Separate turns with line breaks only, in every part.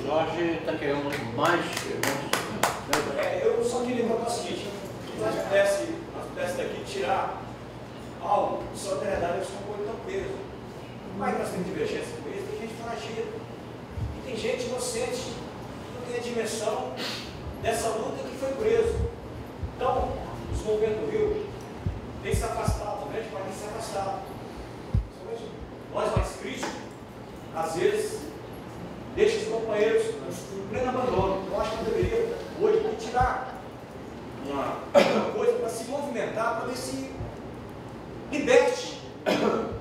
Jorge está querendo mais perguntas.
Eu só queria lembrar o seguinte, que nós pudesse daqui tirar algo de solidariedade aos companheiros tão presos. Mas nós temos divergência com isso, tem gente foragida. E tem gente inocente que não tem a dimensão dessa luta que foi preso. Então, os movimentos do Rio têm se afastado, o grande país se afastado. Nós mais críticos, às vezes, deixam os companheiros em pleno abandono. Eu acho que eu deveria, hoje, tirar uma coisa para se movimentar, para ver se liberte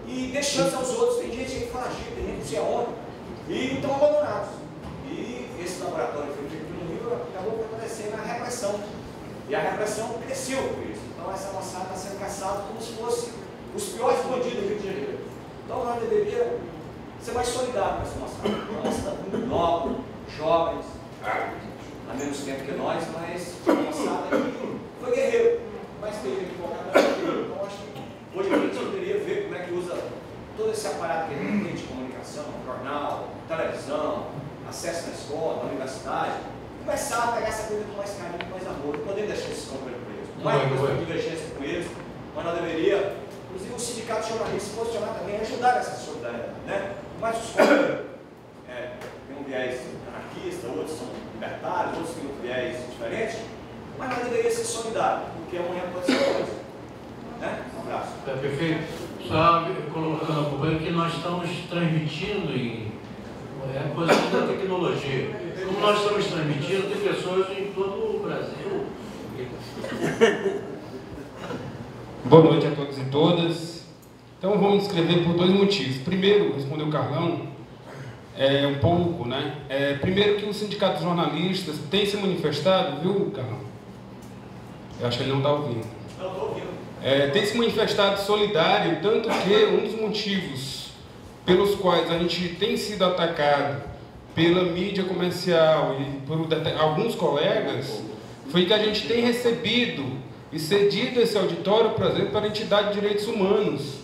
e dê chance aos outros. Tem gente que fala agir, tem gente que não sei aonde, e estão abandonados. E esse laboratório que foi feito no Rio acabou fortalecendo a repressão. E a repressão cresceu por isso. Então essa moçada está sendo caçada como se fosse os piores bandidos do Rio de Janeiro. Então nós deveríamos ser mais solidários com essa moçada. Uma moçada muito nova, jovens, há menos tempo que nós, mas uma moçada que foi guerreiro, mas teve que focar na guerreiro. Então acho que hoje a gente poderia ver como é que usa todo esse aparato que a gente tem de comunicação, jornal, televisão, acesso na escola, na universidade, começar a pegar essa coisa com mais carinho, com mais amor. Não podemos deixar esses companheiros presos. Não é uma divergência com eles, mas nós deveríamos, inclusive o sindicato de jornalistas, se posicionar também, ajudar essa solidariedade, né? Mas os companheiros têm um viés anarquista, outros são libertários, outros têm um viés diferente, mas nós deveríamos ser solidários, porque amanhã pode ser coisa. Né? Um abraço.
Perfeito. Só colocando companheiro que nós estamos transmitindo em coisa da tecnologia. Como nós estamos transmitindo, tem pessoas em todo o Brasil.
Boa noite a todos e todas. Então vamos escrever por dois motivos. Primeiro, respondeu o Carlão, um pouco, né? Primeiro que o Sindicato dos Jornalistas tem se manifestado, viu, Carlão? Eu acho que ele não está ouvindo.
Não, estou ouvindo.
Tem se manifestado solidário, tanto que um dos motivos pelos quais a gente tem sido atacado pela mídia comercial e por alguns colegas, foi que a gente tem recebido e cedido esse auditório, por exemplo, para a entidade de direitos humanos,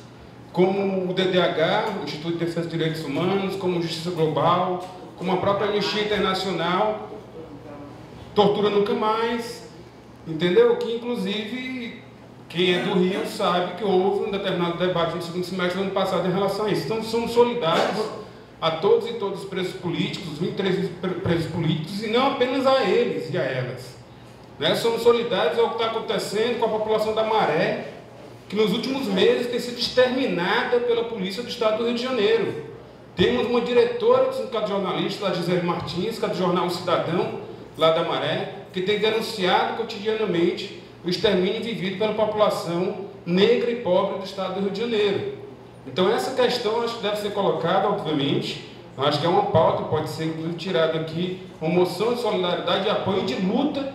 como o DDH, o Instituto de Defesa dos Direitos Humanos, como Justiça Global, como a própria Anistia Internacional, Tortura Nunca Mais, entendeu? Que, inclusive, quem é do Rio sabe que houve um determinado debate no segundo semestre do ano passado em relação a isso. Então, somos solidários a todos e todas os presos políticos, 23 presos políticos, e não apenas a eles e a elas. Né? Somos solidários ao que está acontecendo com a população da Maré, que nos últimos meses tem sido exterminada pela polícia do estado do Rio de Janeiro. Temos uma diretora do Sindicato de Jornalistas, a Gisele Martins, que é do jornal O Cidadão, lá da Maré, que tem denunciado cotidianamente o extermínio vivido pela população negra e pobre do estado do Rio de Janeiro. Então essa questão acho que deve ser colocada, obviamente. Eu acho que é uma pauta, pode ser inclusive tirada aqui, uma moção de solidariedade e apoio de luta,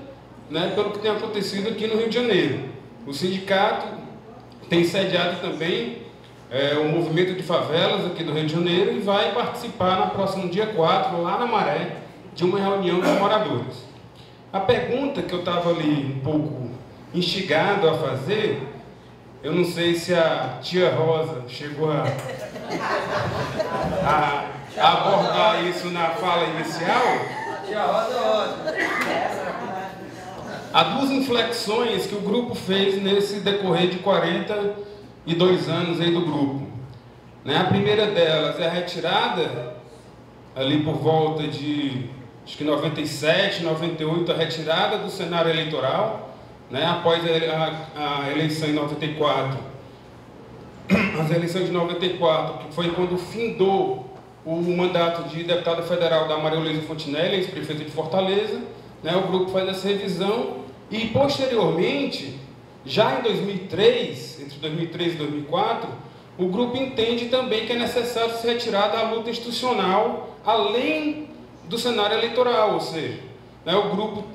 né, pelo que tem acontecido aqui no Rio de Janeiro. O sindicato tem sediado também o movimento de favelas aqui do Rio de Janeiro e vai participar no próximo dia 4, lá na Maré, de uma reunião dos moradores. A pergunta que eu estava ali um pouco instigado a fazer, eu não sei se a tia Rosa chegou a abordar isso na fala inicial.
Tia Rosa.
Há duas inflexões que o grupo fez nesse decorrer de 42 anos aí do grupo. A primeira delas é a retirada, ali por volta de, acho que 97, 98, a retirada do cenário eleitoral, após a eleição em 94. As eleições de 94, que foi quando findou o mandato de deputada federal da Maria Luísa Fontinelli, ex-prefeita de Fortaleza, o grupo faz essa revisão e, posteriormente, já em 2003, entre 2003 e 2004, o grupo entende também que é necessário se retirar da luta institucional além do cenário eleitoral, ou seja, o grupo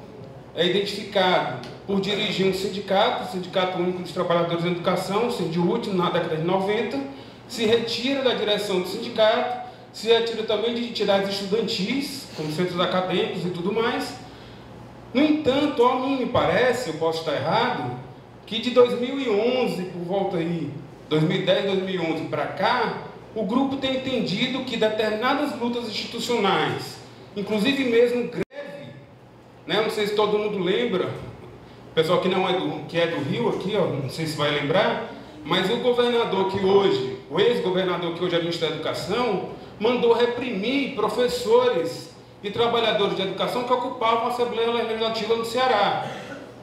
é identificado por dirigir um sindicato, o Sindicato Único dos Trabalhadores da Educação, o Sindiúte, na década de 90, se retira da direção do sindicato, se retira também de entidades estudantis, como centros acadêmicos e tudo mais. No entanto, a mim me parece, eu posso estar errado, que de 2011, por volta aí, 2010, 2011 para cá, o grupo tem entendido que determinadas lutas institucionais inclusive mesmo greve, né? Não sei se todo mundo lembra, o pessoal que não é do Rio aqui, ó, não sei se vai lembrar, mas o governador que hoje, o ex-governador que hoje é ministro da Educação, mandou reprimir professores e trabalhadores de educação que ocupavam a Assembleia Legislativa no Ceará.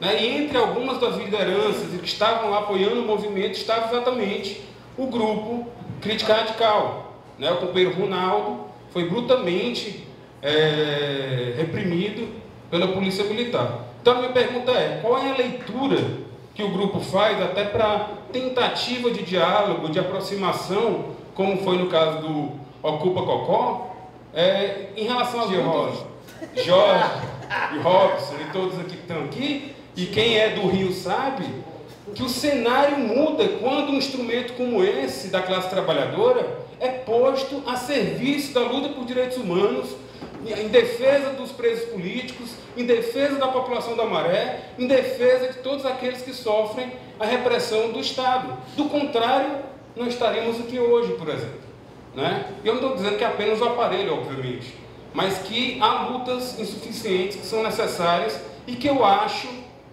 Né? E entre algumas das lideranças que estavam lá apoiando o movimento estava exatamente o grupo Crítica Radical. Né? O companheiro Ronaldo foi brutalmente reprimido pela Polícia Militar. Então a minha pergunta é, qual é a leitura que o grupo faz até para tentativa de diálogo, de aproximação, como foi no caso do Ocupa Cocó, em relação aos Jorge e Robson e todos aqui que estão aqui, e quem é do Rio sabe que o cenário muda quando um instrumento como esse da classe trabalhadora é posto a serviço da luta por direitos humanos, em defesa dos presos políticos, em defesa da população da Maré, em defesa de todos aqueles que sofrem a repressão do Estado. Do contrário, não estaríamos aqui hoje, por exemplo. Né? Eu não estou dizendo que é apenas o aparelho, obviamente, mas que há lutas insuficientes que são necessárias e que eu acho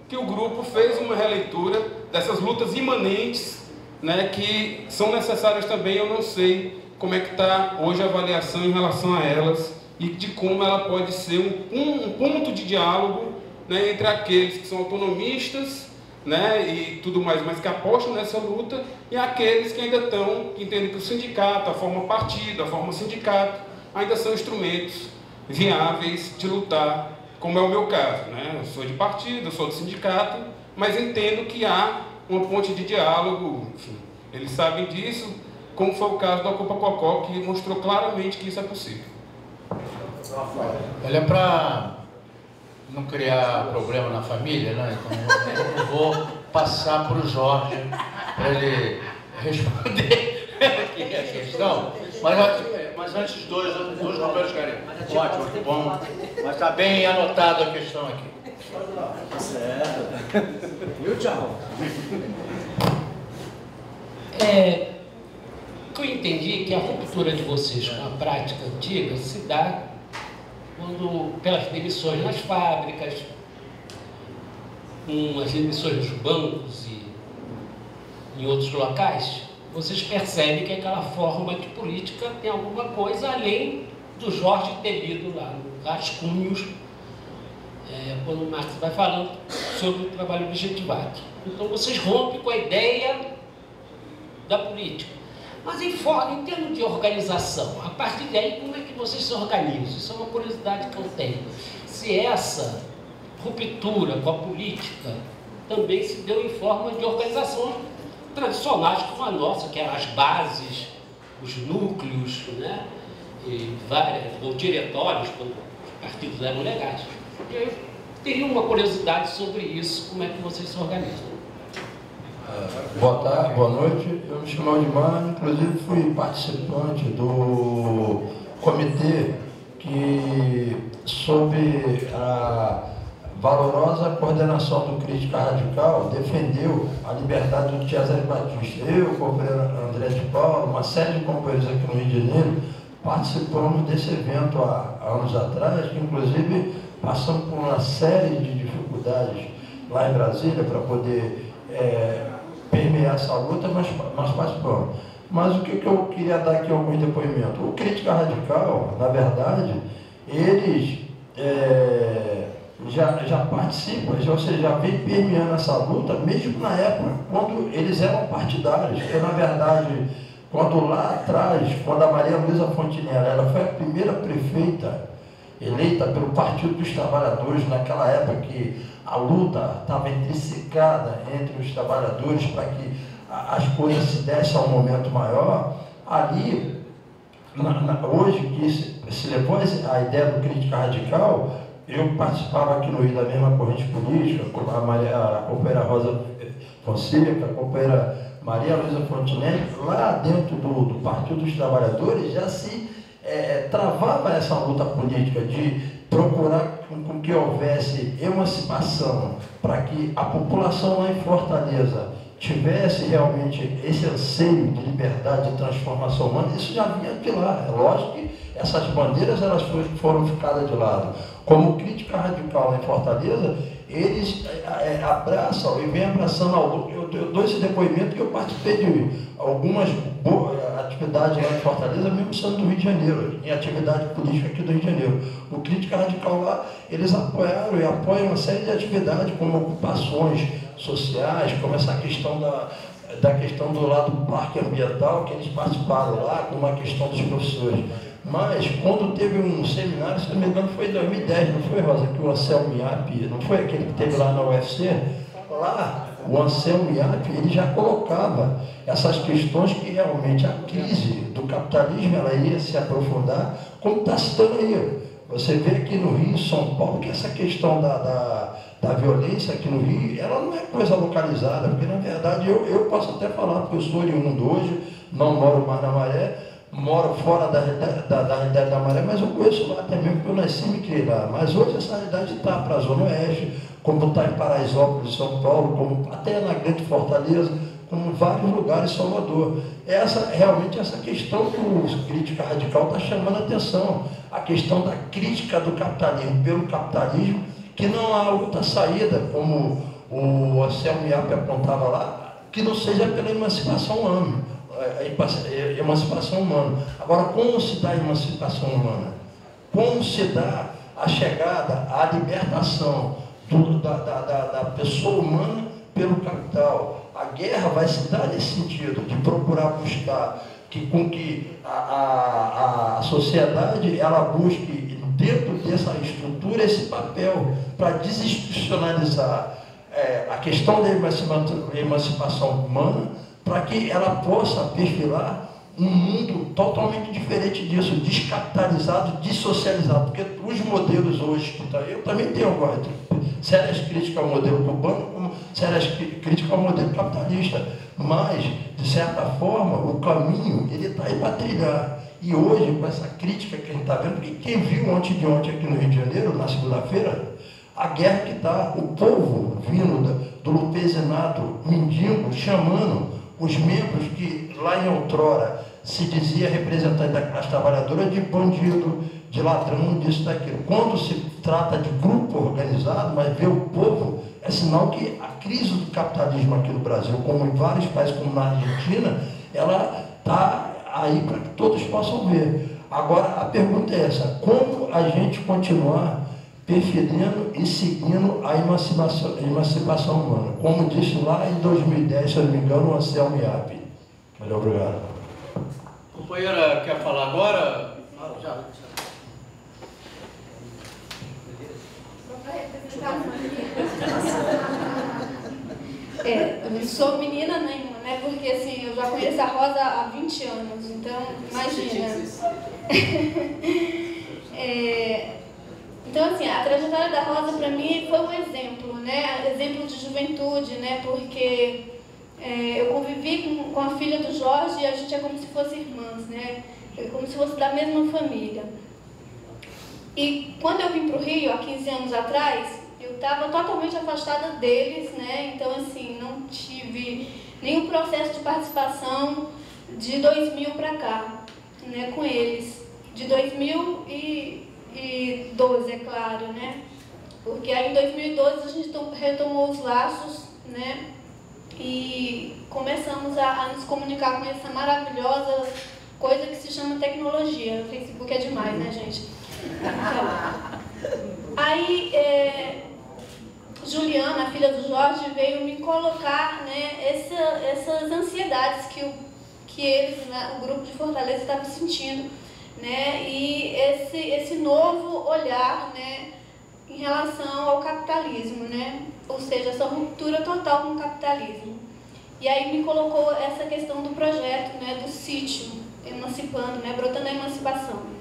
que o grupo fez uma releitura dessas lutas imanentes, né, que são necessárias também. Eu não sei como é que está hoje a avaliação em relação a elas e de como ela pode ser um ponto de diálogo, né, entre aqueles que são autonomistas, né, e tudo mais, mas que apostam nessa luta, e aqueles que ainda estão, que entendem que o sindicato, a forma partido, a forma sindicato, ainda são instrumentos viáveis de lutar, como é o meu caso. Né? Eu sou de partido, eu sou do sindicato, mas entendo que há uma ponte de diálogo, enfim, eles sabem disso, como foi o caso do Ocupa Cocó, que mostrou claramente que isso é possível.
Olha, para não criar problema na família, né? Então eu vou passar para o Jorge para ele responder aqui a questão. Mas antes, dois companheiros querem. Ótimo, que bom. Mas está bem anotado a questão aqui.
Certo. E o tchau?
Eu entendi que a ruptura de vocês com a prática antiga se dá pelas demissões nas fábricas, com as demissões nos bancos e em outros locais. Vocês percebem que aquela forma de política tem alguma coisa além do Jorge ter lido lá no Rascunhos, quando o Marx vai falando sobre o trabalho objetivado. Então vocês rompem com a ideia da política. Mas em termos de organização, a partir daí, como é que vocês se organizam? Isso é uma curiosidade que eu tenho. Se essa ruptura com a política também se deu em forma de organizações tradicionais como a nossa, que eram as bases, os núcleos, né? E ou diretórios, quando os partidos eram legais. Eu teria uma curiosidade sobre isso, como é que vocês se organizam.
Boa tarde, boa noite. Eu me chamo Aldimar, inclusive fui participante do comitê que, sob a valorosa coordenação do Crítica Radical, defendeu a liberdade do Cesare Batista. Eu, o companheiro André de Paula, uma série de companheiros aqui no Rio de Janeiro, participamos desse evento há anos atrás, que inclusive passamos por uma série de dificuldades lá em Brasília para poder permear essa luta, mas participamos. Mas o que eu queria dar aqui alguns depoimentos? O Crítica Radical, na verdade, eles já participam, ou seja, já vem permeando essa luta, mesmo na época, quando eles eram partidários, porque na verdade, quando lá atrás, quando a Maria Luísa Fontinella, ela foi a primeira prefeita eleita pelo Partido dos Trabalhadores, naquela época que a luta estava intrinsecada entre os trabalhadores para que as coisas se dessem a um momento maior, ali, hoje que se levou a ideia do Crítica Radical, eu participava aqui no Rio da mesma corrente política, com a companheira Rosa Fonseca, a companheira Maria Luísa Fontinelli, lá dentro do Partido dos Trabalhadores já se travava essa luta política de procurar com que houvesse emancipação para que a população lá em Fortaleza tivesse realmente esse anseio de liberdade, de transformação humana, isso já vinha de lá. É lógico que essas bandeiras elas foram ficadas de lado. Como crítica radical em Fortaleza, eles abraçam e vêm abraçando ao longo. Eu dou esse depoimento que eu participei de algumas atividades lá em Fortaleza, mesmo sendo do Rio de Janeiro, em atividade política aqui do Rio de Janeiro. O Crítica Radical lá, eles apoiaram e apoiam uma série de atividades, como ocupações sociais, como essa questão da questão do lado do parque ambiental, que eles participaram lá, com uma questão dos professores. Mas, quando teve um seminário, se não me engano, foi em 2010, não foi, Rosa? Que o Anselmo Iap, não foi aquele que teve lá na UFC? Lá, o Anselmo Iap, ele já colocava essas questões que realmente a crise do capitalismo ela ia se aprofundar, como está citando aí. Você vê aqui no Rio, São Paulo, que essa questão da violência aqui no Rio, ela não é coisa localizada, porque, na verdade, eu posso até falar, porque eu sou oriundo hoje, não moro mais na Maré, moro fora da realidade da Maré, mas eu conheço lá até mesmo, porque eu nasci e me criei lá. Mas hoje essa realidade está para a Zona Oeste, como está em Paraisópolis, São Paulo, como até na Grande Fortaleza, como em vários lugares em Salvador. Realmente essa questão que o Crítica Radical está chamando a atenção, a questão da crítica do capitalismo pelo capitalismo, que não há outra saída, como o Anselmo Iap apontava lá, que não seja pela emancipação humana. Agora, como se dá a emancipação humana? Como se dá a chegada, a libertação da pessoa humana pelo capital? A guerra vai se dar nesse sentido, de procurar buscar com que a sociedade ela busque dentro dessa estrutura esse papel para desinstitucionalizar a questão da emancipação humana, para que ela possa perfilar um mundo totalmente diferente disso, descapitalizado, dissocializado, porque os modelos hoje que está aí, eu também tenho agora sérias críticas ao modelo cubano, como sérias críticas ao modelo capitalista, mas, de certa forma, o caminho, ele está aí para trilhar. E hoje, com essa crítica que a gente está vendo, porque quem viu ontem de ontem aqui no Rio de Janeiro, na segunda-feira, a guerra que está, o povo vindo do Lupesinato, mendigo, chamando os membros que lá em outrora se dizia representante da classe trabalhadora de bandido, de ladrão, disso, daquilo. Quando se trata de grupo organizado, mas vê o povo, é sinal que a crise do capitalismo aqui no Brasil, como em vários países, como na Argentina, ela está aí para que todos possam ver. Agora, a pergunta é essa: como a gente continuar perfilando e seguindo a emancipação humana? Como disse lá em 2010, se eu não me engano, o Anselmo Iap. Muito obrigado.
A companheira quer falar agora? Já.
Eu não sou menina nenhuma, né? Porque assim, eu já conheço a Rosa há 20 anos, então imagina. Então assim, a trajetória da Rosa para mim foi um exemplo, né? Exemplo de juventude, né? Porque eu convivi com a filha do Jorge e a gente é como se fossem irmãs, né? Como se fosse da mesma família. E quando eu vim para o Rio, há 15 anos atrás, eu estava totalmente afastada deles, né? Então, assim, não tive nenhum processo de participação de 2000 para cá, né? Com eles. De 2012, é claro, né? Porque aí em 2012 a gente retomou os laços, né? E começamos a nos comunicar com essa maravilhosa coisa que se chama tecnologia. O Facebook é demais, né, gente? Aí, Juliana, a filha do Jorge, veio me colocar, né, essas ansiedades que eles, né, o grupo de Fortaleza, estava sentindo, né, e esse novo olhar, né, em relação ao capitalismo, né, ou seja, essa ruptura total com o capitalismo. E aí me colocou essa questão do projeto, né, do sítio, emancipando, né, brotando a emancipação.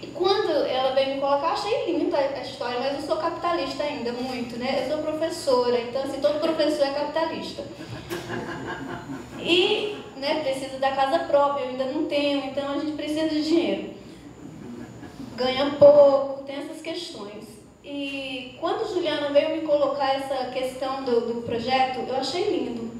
E quando ela veio me colocar, achei linda a história, mas eu sou capitalista ainda, muito, né? Eu sou professora, então assim, todo professor é capitalista. E, né, precisa da casa própria, eu ainda não tenho, então a gente precisa de dinheiro. Ganha pouco, tem essas questões. E quando Juliana veio me colocar essa questão do projeto, eu achei lindo.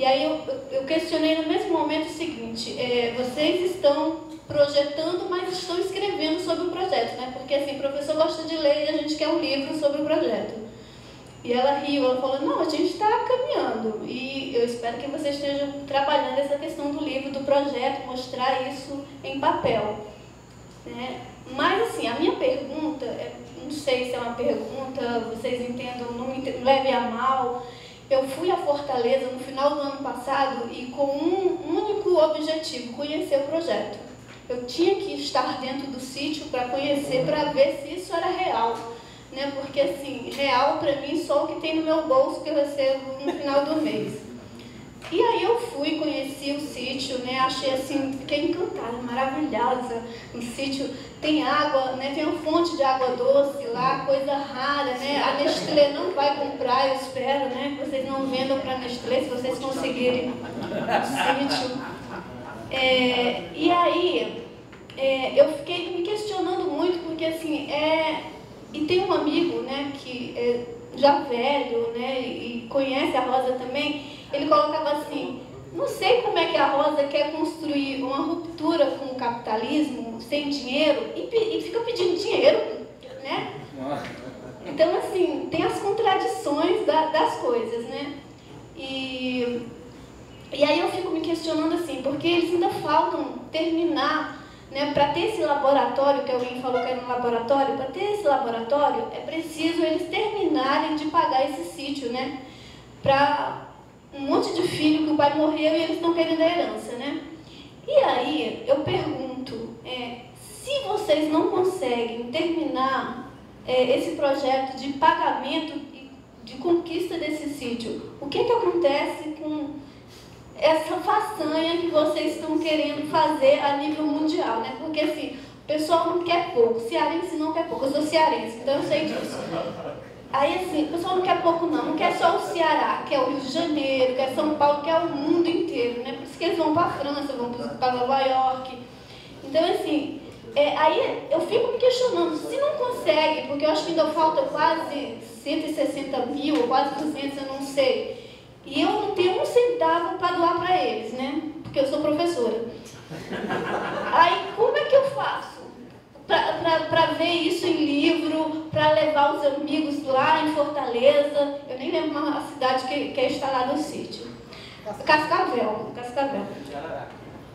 E aí eu questionei no mesmo momento o seguinte, vocês estão projetando, mas estão escrevendo sobre o projeto, né? Porque assim, o professor gosta de ler e a gente quer um livro sobre o projeto. E ela riu, ela falou, não, a gente está caminhando e eu espero que vocês estejam trabalhando essa questão do livro, do projeto, mostrar isso em papel, né? Mas assim, a minha pergunta, não sei se é uma pergunta, vocês entendam, não levem a mal. Eu fui a Fortaleza no final do ano passado e com um único objetivo, conhecer o projeto. Eu tinha que estar dentro do sítio para conhecer, para ver se isso era real, né? Porque assim, real para mim só o que tem no meu bolso que eu recebo no final do mês. E aí eu fui, conheci o sítio, né? Achei assim, fiquei encantada, maravilhosa. O sítio tem água, né? Tem uma fonte de água doce lá, coisa rara, né? A Nestlé não vai comprar, eu espero, né? Que vocês não vendam para a Nestlé, se vocês conseguirem o sítio. E aí, eu fiquei me questionando muito, porque assim, e tem um amigo, né, que é já velho, né, e conhece a Rosa também, ele colocava assim, não sei como é que a Rosa quer construir uma ruptura com o capitalismo, sem dinheiro, e fica pedindo dinheiro, né? Então, assim, tem as contradições das coisas, né? E aí eu fico me questionando assim, porque eles ainda faltam terminar, né, para ter esse laboratório, que alguém falou que era um laboratório, para ter esse laboratório é preciso eles terminarem de pagar esse sítio, né? Para um monte de filho que o pai morreu e eles estão querendo a herança, né? E aí eu pergunto, se vocês não conseguem terminar esse projeto de pagamento, de conquista desse sítio, o que acontece com essa façanha que vocês estão querendo fazer a nível mundial, né? Porque assim, o pessoal não quer pouco, cearense não quer pouco, eu sou cearense, então eu sei disso. Aí assim, o pessoal não quer pouco não quer só o Ceará, quer o Rio de Janeiro, quer São Paulo, quer o mundo inteiro, né? Por isso que eles vão para a França, vão para Nova York. Então assim, aí eu fico me questionando, se não consegue, porque eu acho que ainda falta quase 160 mil, quase 200, eu não sei. E eu não tenho um centavo para doar para eles, né? Porque eu sou professora. Aí, como é que eu faço? Para ver isso em livro, para levar os amigos lá em Fortaleza. Eu nem lembro a cidade que é instalado o sítio. Cascavel.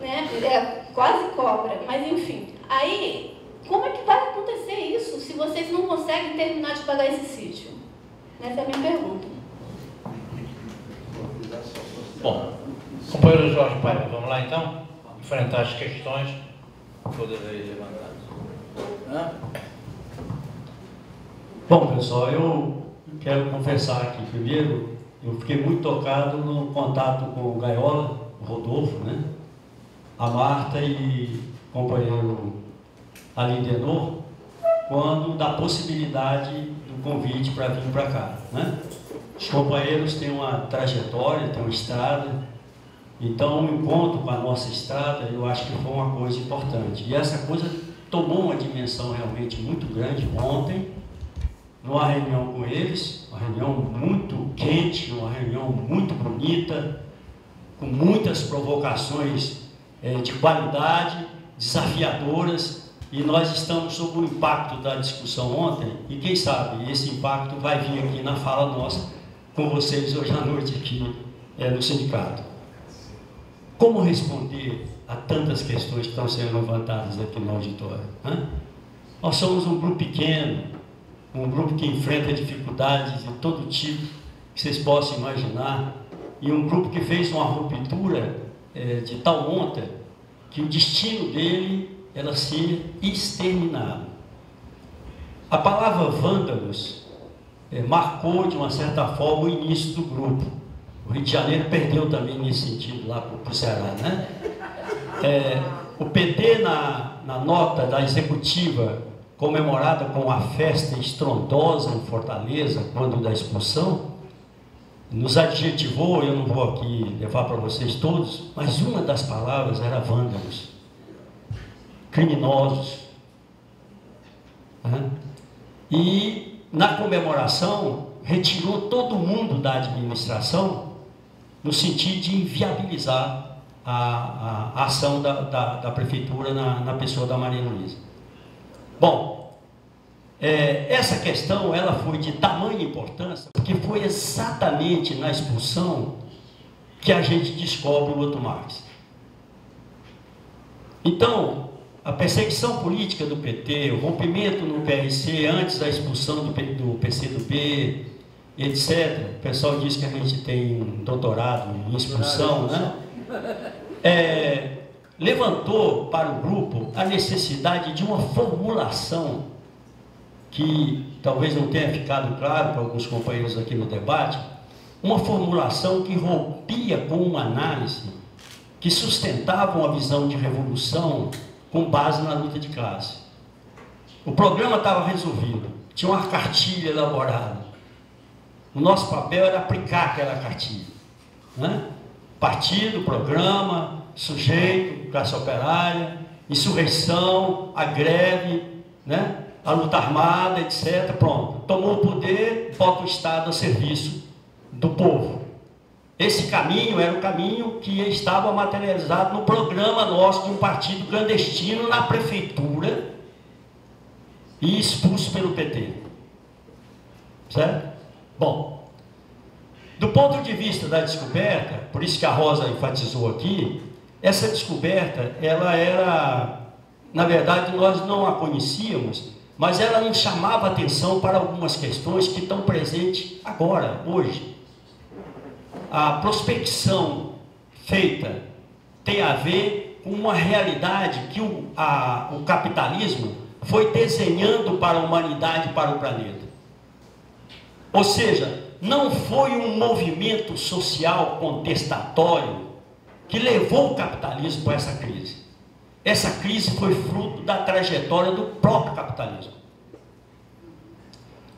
Né? Quase cobra, mas enfim. Aí, como é que vai acontecer isso se vocês não conseguem terminar de pagar esse sítio? Essa é a minha pergunta.
Bom, companheiro Jorge Paiva, vamos lá então? Enfrentar as questões todas aí levantadas.
Bom, pessoal, eu quero confessar aqui. Primeiro, eu fiquei muito tocado no contato com o Gaiola, o Rodolfo, né? A Marta e o companheiro Alindenor, quando da possibilidade do convite para vir para cá, né? Os companheiros têm uma trajetória, têm uma estrada, então o encontro com a nossa estrada, eu acho que foi uma coisa importante. E essa coisa tomou uma dimensão realmente muito grande ontem, numa reunião com eles, uma reunião muito quente, uma reunião muito bonita, com muitas provocações de qualidade, desafiadoras, e nós estamos sob o impacto da discussão ontem, e quem sabe esse impacto vai vir aqui na fala nossa, com vocês hoje à noite aqui no sindicato. Como responder a tantas questões que estão sendo levantadas aqui no auditório? Né? Nós somos um grupo pequeno, um grupo que enfrenta dificuldades de todo tipo que vocês possam imaginar, e um grupo que fez uma ruptura de tal monta que o destino dele era ser exterminado. A palavra vândalos marcou de uma certa forma o início do grupo. O Rio de Janeiro perdeu também nesse sentido lá para o Ceará, né? O PT na nota da executiva comemorada com uma festa estrondosa em Fortaleza, quando da expulsão, nos adjetivou, eu não vou aqui levar para vocês todos, mas uma das palavras era vândalos, criminosos. Né? E na comemoração retirou todo mundo da administração no sentido de inviabilizar a ação da prefeitura na pessoa da Maria Luísa. Bom, essa questão ela foi de tamanha importância, porque foi exatamente na expulsão que a gente descobre o Otto Marx. Então, a perseguição política do PT, o rompimento no PRC antes da expulsão do PCdoB, etc. O pessoal diz que a gente tem um doutorado em expulsão, né? Levantou para o grupo a necessidade de uma formulação que talvez não tenha ficado claro para alguns companheiros aqui no debate, uma formulação que rompia com uma análise que sustentava uma visão de revolução com base na luta de classe. O problema estava resolvido, tinha uma cartilha elaborada. O nosso papel era aplicar aquela cartilha, né? Partido, programa, sujeito, classe operária, insurreição, a greve, né? A luta armada, etc. Pronto, tomou o poder, bota o Estado a serviço do povo. Esse caminho era o caminho que estava materializado no programa nosso de um partido clandestino na prefeitura e expulso pelo PT. Certo? Bom, do ponto de vista da descoberta, por isso que a Rosa enfatizou aqui, essa descoberta, ela era, na verdade, nós não a conhecíamos, mas ela nos chamava atenção para algumas questões que estão presentes agora, hoje. A prospecção feita tem a ver com uma realidade que o capitalismo foi desenhando para a humanidade e para o planeta. Ou seja, não foi um movimento social contestatório que levou o capitalismo para essa crise. Essa crise foi fruto da trajetória do próprio capitalismo.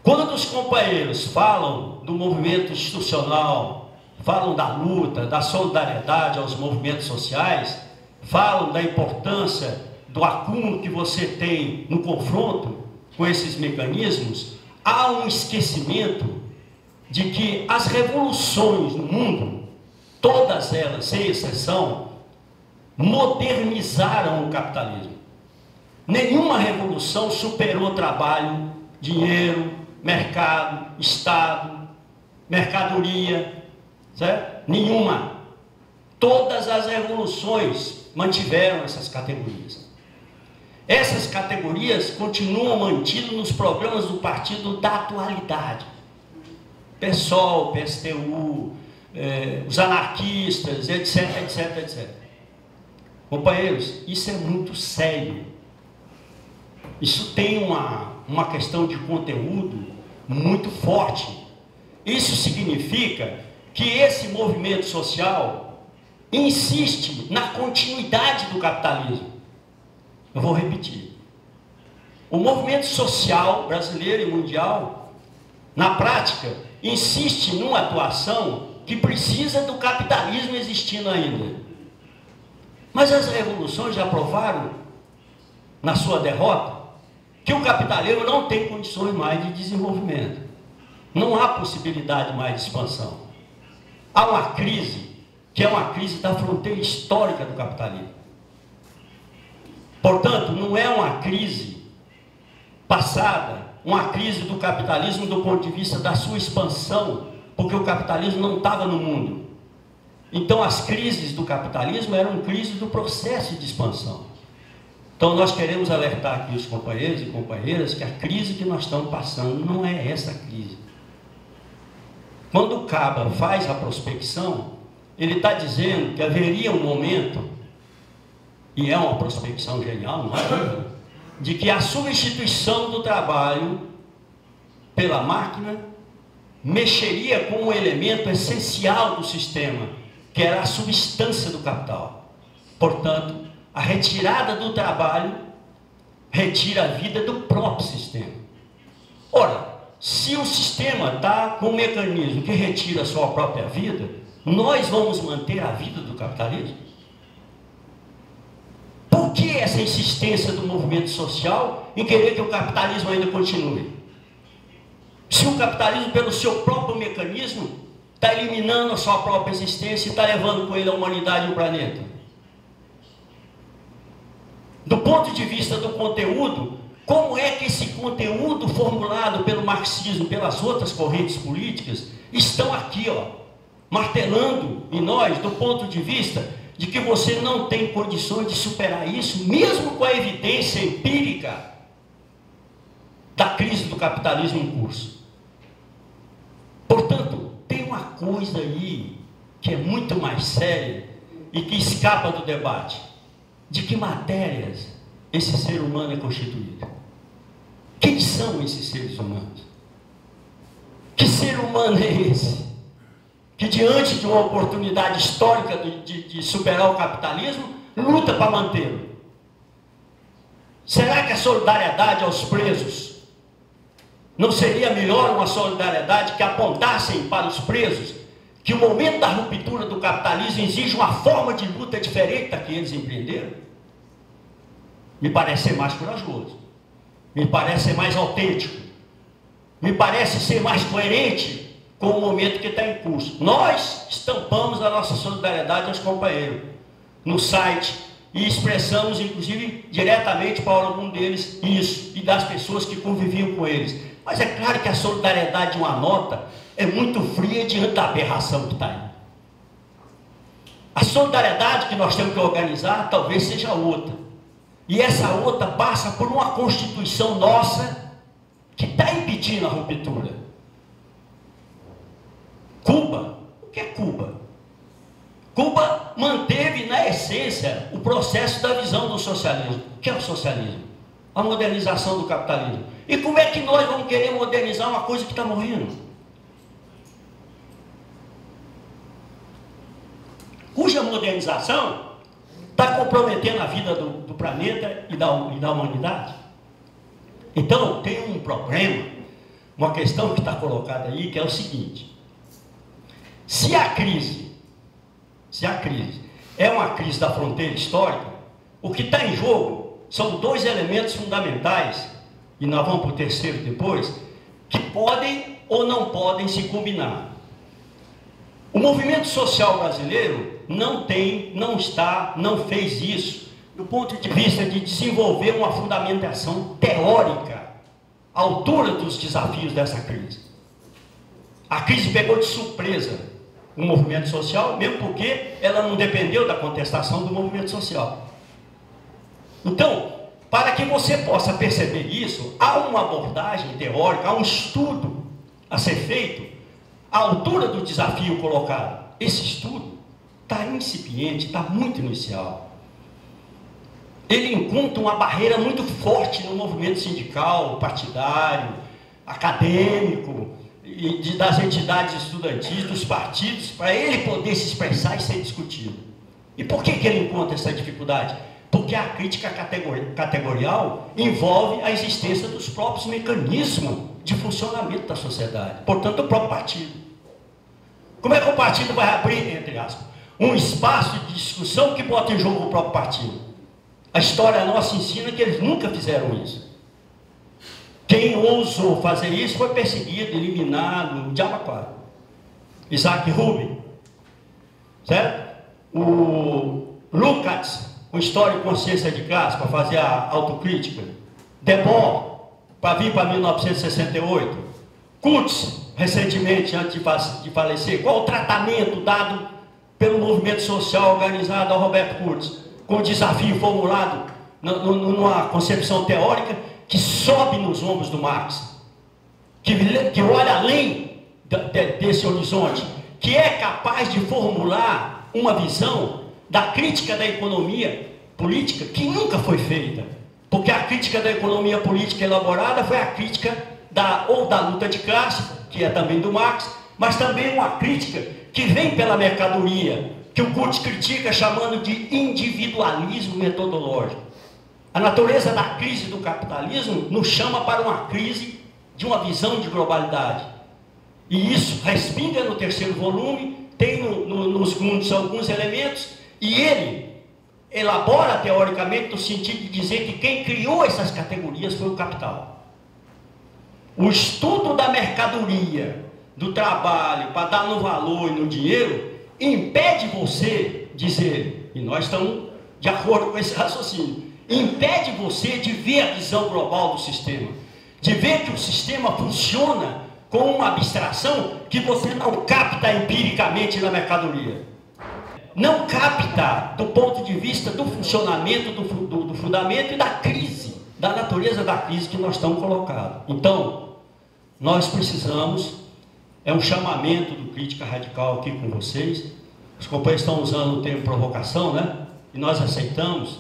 Quando os companheiros falam do movimento institucional, falam da luta, da solidariedade aos movimentos sociais, falam da importância do acúmulo que você tem no confronto com esses mecanismos, há um esquecimento de que as revoluções no mundo, todas elas, sem exceção, modernizaram o capitalismo. Nenhuma revolução superou trabalho, dinheiro, mercado, Estado, mercadoria, certo? Nenhuma. Todas as revoluções mantiveram essas categorias. Essas categorias continuam mantidas nos programas do partido da atualidade. PSOL, PSTU, os anarquistas, etc, etc, etc. Companheiros, isso é muito sério. Isso tem uma questão de conteúdo muito forte. Isso significa que esse movimento social insiste na continuidade do capitalismo. Eu vou repetir. O movimento social brasileiro e mundial, na prática, insiste numa atuação que precisa do capitalismo existindo ainda. Mas as revoluções já provaram, na sua derrota, que o capitalismo não tem condições mais de desenvolvimento. Não há possibilidade mais de expansão. Há uma crise, que é uma crise da fronteira histórica do capitalismo. Portanto, não é uma crise passada, uma crise do capitalismo do ponto de vista da sua expansão, porque o capitalismo não estava no mundo. Então, as crises do capitalismo eram crises do processo de expansão. Então, nós queremos alertar aqui os companheiros e companheiras que a crise que nós estamos passando não é essa crise. Quando o Caba faz a prospecção, ele está dizendo que haveria um momento, e é uma prospecção genial, não é? De que a substituição do trabalho pela máquina mexeria com um elemento essencial do sistema, que era a substância do capital. Portanto, a retirada do trabalho retira a vida do próprio sistema. Ora, se o sistema está com um mecanismo que retira a sua própria vida, nós vamos manter a vida do capitalismo? Por que essa insistência do movimento social em querer que o capitalismo ainda continue? Se o capitalismo, pelo seu próprio mecanismo, está eliminando a sua própria existência e está levando com ele a humanidade e o planeta. Do ponto de vista do conteúdo, como é que esse conteúdo formulado pelo marxismo, pelas outras correntes políticas, estão aqui, ó, martelando em nós, do ponto de vista de que você não tem condições de superar isso, mesmo com a evidência empírica da crise do capitalismo em curso. Portanto, tem uma coisa aí que é muito mais séria e que escapa do debate. De que matérias esse ser humano é constituído? Quem são esses seres humanos? Que ser humano é esse? Que diante de uma oportunidade histórica de superar o capitalismo, luta para mantê-lo. Será que a solidariedade aos presos não seria melhor uma solidariedade que apontassem para os presos que o momento da ruptura do capitalismo exige uma forma de luta diferente da que eles empreenderam? Me parece ser mais corajoso, me parece ser mais autêntico, me parece ser mais coerente com o momento que está em curso. Nós estampamos a nossa solidariedade aos companheiros no site e expressamos, inclusive, diretamente para algum deles isso, e das pessoas que conviviam com eles. Mas é claro que a solidariedade de uma nota é muito fria diante da aberração que está aí. A solidariedade que nós temos que organizar talvez seja outra. E essa outra passa por uma constituição nossa que está impedindo a ruptura. Cuba, o que é Cuba? Cuba manteve na essência o processo da visão do socialismo. O que é o socialismo? A modernização do capitalismo. E como é que nós vamos querer modernizar uma coisa que está morrendo? Cuja modernização está comprometendo a vida do planeta e da humanidade. Então, tem um problema, uma questão que está colocada aí, que é o seguinte: se a crise é uma crise da fronteira histórica, o que está em jogo são dois elementos fundamentais, e nós vamos para o terceiro depois, que podem ou não podem se combinar. O movimento social brasileiro não fez isso do ponto de vista de desenvolver uma fundamentação teórica à altura dos desafios dessa crise. A crise pegou de surpresa o movimento social, mesmo porque ela não dependeu da contestação do movimento social. Então, para que você possa perceber isso, há uma abordagem teórica, há um estudo a ser feito à altura do desafio colocado. Esse estudo está incipiente, está muito inicial. Ele encontra uma barreira muito forte no movimento sindical, partidário, acadêmico, e das entidades estudantis, dos partidos, para ele poder se expressar e ser discutido. E por que ele encontra essa dificuldade? Porque a crítica categorial envolve a existência dos próprios mecanismos de funcionamento da sociedade, portanto, do próprio partido. Como é que o partido vai abrir, entre aspas, um espaço de discussão que bota em jogo o próprio partido? A história nossa ensina que eles nunca fizeram isso. Quem ousou fazer isso foi perseguido, eliminado, o diabo quatro. Isaac Rubin, certo? O Lukács, o História e Consciência de Classe, para fazer a autocrítica. Debord, para vir para 1968. Kurtz, recentemente, antes de falecer. Qual o tratamento dado pelo movimento social organizado ao Roberto Kurtz, com o desafio formulado numa concepção teórica que sobe nos ombros do Marx, que olha além desse horizonte, que é capaz de formular uma visão da crítica da economia política que nunca foi feita, porque a crítica da economia política elaborada foi a crítica da luta de classe, que é também do Marx, mas também uma crítica que vem pela mercadoria, que o Kurtz critica chamando de individualismo metodológico. A natureza da crise do capitalismo nos chama para uma crise de uma visão de globalidade. E isso respinga no terceiro volume, tem nos mundos alguns elementos, e ele elabora teoricamente no sentido de dizer que quem criou essas categorias foi o capital. O estudo da mercadoria do trabalho para dar no valor e no dinheiro, impede você, diz ele, e nós estamos de acordo com esse raciocínio, impede você de ver a visão global do sistema, de ver que o sistema funciona com uma abstração que você não capta empiricamente na mercadoria. Não capta do ponto de vista do funcionamento, do fundamento e da crise, da natureza da crise que nós estamos colocados. Então, nós precisamos, é um chamamento do Crítica Radical aqui com vocês. Os companheiros estão usando o termo provocação, né? E nós aceitamos.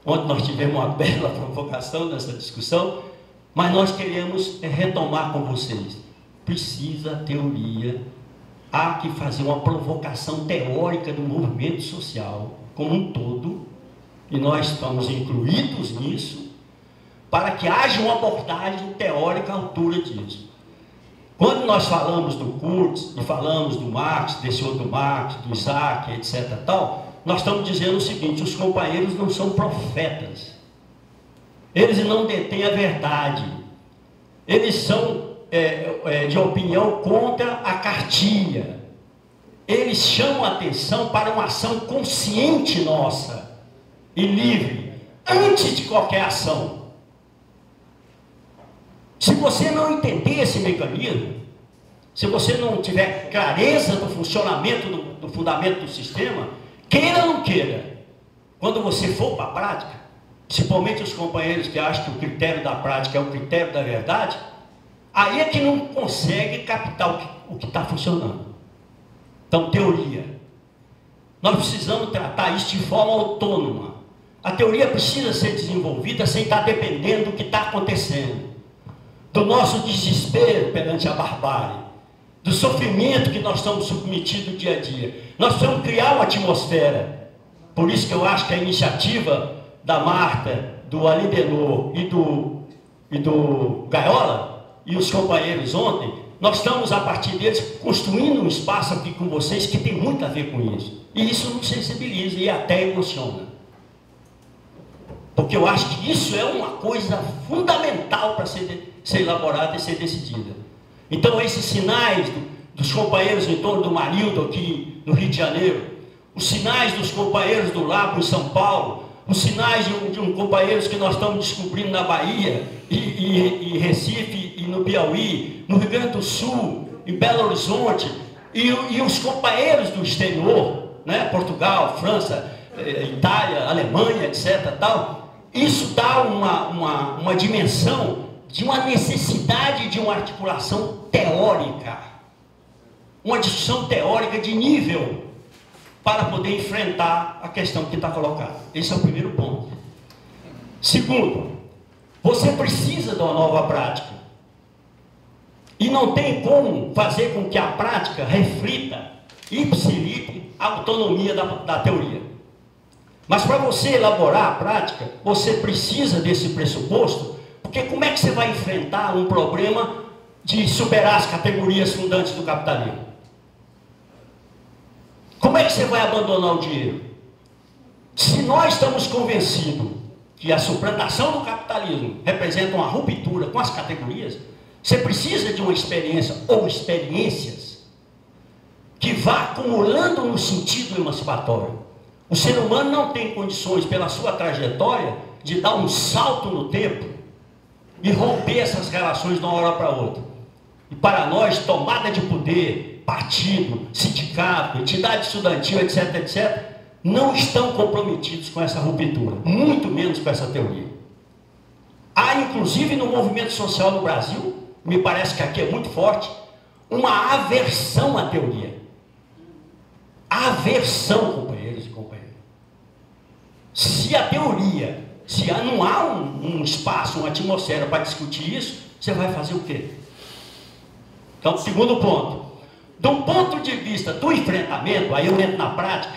Ontem nós tivemos uma bela provocação nessa discussão, mas nós queremos retomar com vocês. Precisa teoria, há que fazer uma provocação teórica do movimento social como um todo, e nós estamos incluídos nisso, para que haja uma abordagem teórica à altura disso. Quando nós falamos do Kurtz, e falamos do Marx, desse outro Marx, do Isaac, etc. tal, nós estamos dizendo o seguinte: os companheiros não são profetas, eles não detêm a verdade, eles são de opinião contra a cartilha, eles chamam a atenção para uma ação consciente nossa e livre, antes de qualquer ação. Se você não entender esse mecanismo, se você não tiver clareza do funcionamento, do fundamento do sistema, queira ou não queira, quando você for para a prática, principalmente os companheiros que acham que o critério da prática é o critério da verdade, aí é que não consegue captar o que está funcionando. Então, teoria. Nós precisamos tratar isso de forma autônoma. A teoria precisa ser desenvolvida sem estar dependendo do que está acontecendo, do nosso desespero perante a barbárie, do sofrimento que nós estamos submetidos dia a dia. Nós precisamos criar uma atmosfera. Por isso que eu acho que a iniciativa da Marta, do Alibenor e do Gaiola, e os companheiros ontem, nós estamos a partir deles construindo um espaço aqui com vocês que tem muito a ver com isso. E isso nos sensibiliza e até emociona. Porque eu acho que isso é uma coisa fundamental para ser elaborada e ser decidida. Então, esses sinais dos companheiros em torno do Marildo aqui no Rio de Janeiro, os sinais dos companheiros do Labo em São Paulo, os sinais de um companheiros que nós estamos descobrindo na Bahia, e Recife, e no Piauí, no Rio Grande do Sul, em Belo Horizonte, e os companheiros do exterior, né? Portugal, França, Itália, Alemanha, etc. tal, isso dá uma dimensão de uma necessidade de uma articulação teórica, uma discussão teórica de nível, para poder enfrentar a questão que está colocada. Esse é o primeiro ponto. Segundo, você precisa de uma nova prática. E não tem como fazer com que a prática reflita, ipsilite, a autonomia da teoria. Mas para você elaborar a prática, você precisa desse pressuposto, porque como é que você vai enfrentar um problema de superar as categorias fundantes do capitalismo? Como é que você vai abandonar o dinheiro? Se nós estamos convencidos que a suplantação do capitalismo representa uma ruptura com as categorias, você precisa de uma experiência ou experiências que vá acumulando no sentido emancipatório. O ser humano não tem condições, pela sua trajetória, de dar um salto no tempo e romper essas relações de uma hora para outra. E para nós, tomada de poder, partido, sindicato, entidade estudantil, etc., etc., não estão comprometidos com essa ruptura, muito menos com essa teoria. Há, inclusive, no movimento social no Brasil, me parece que aqui é muito forte, uma aversão à teoria. Aversão, companheiros e companheiras. Se a teoria, não há um espaço, uma atmosfera para discutir isso, você vai fazer o quê? Então, segundo ponto. Do ponto de vista do enfrentamento, aí eu entro na prática,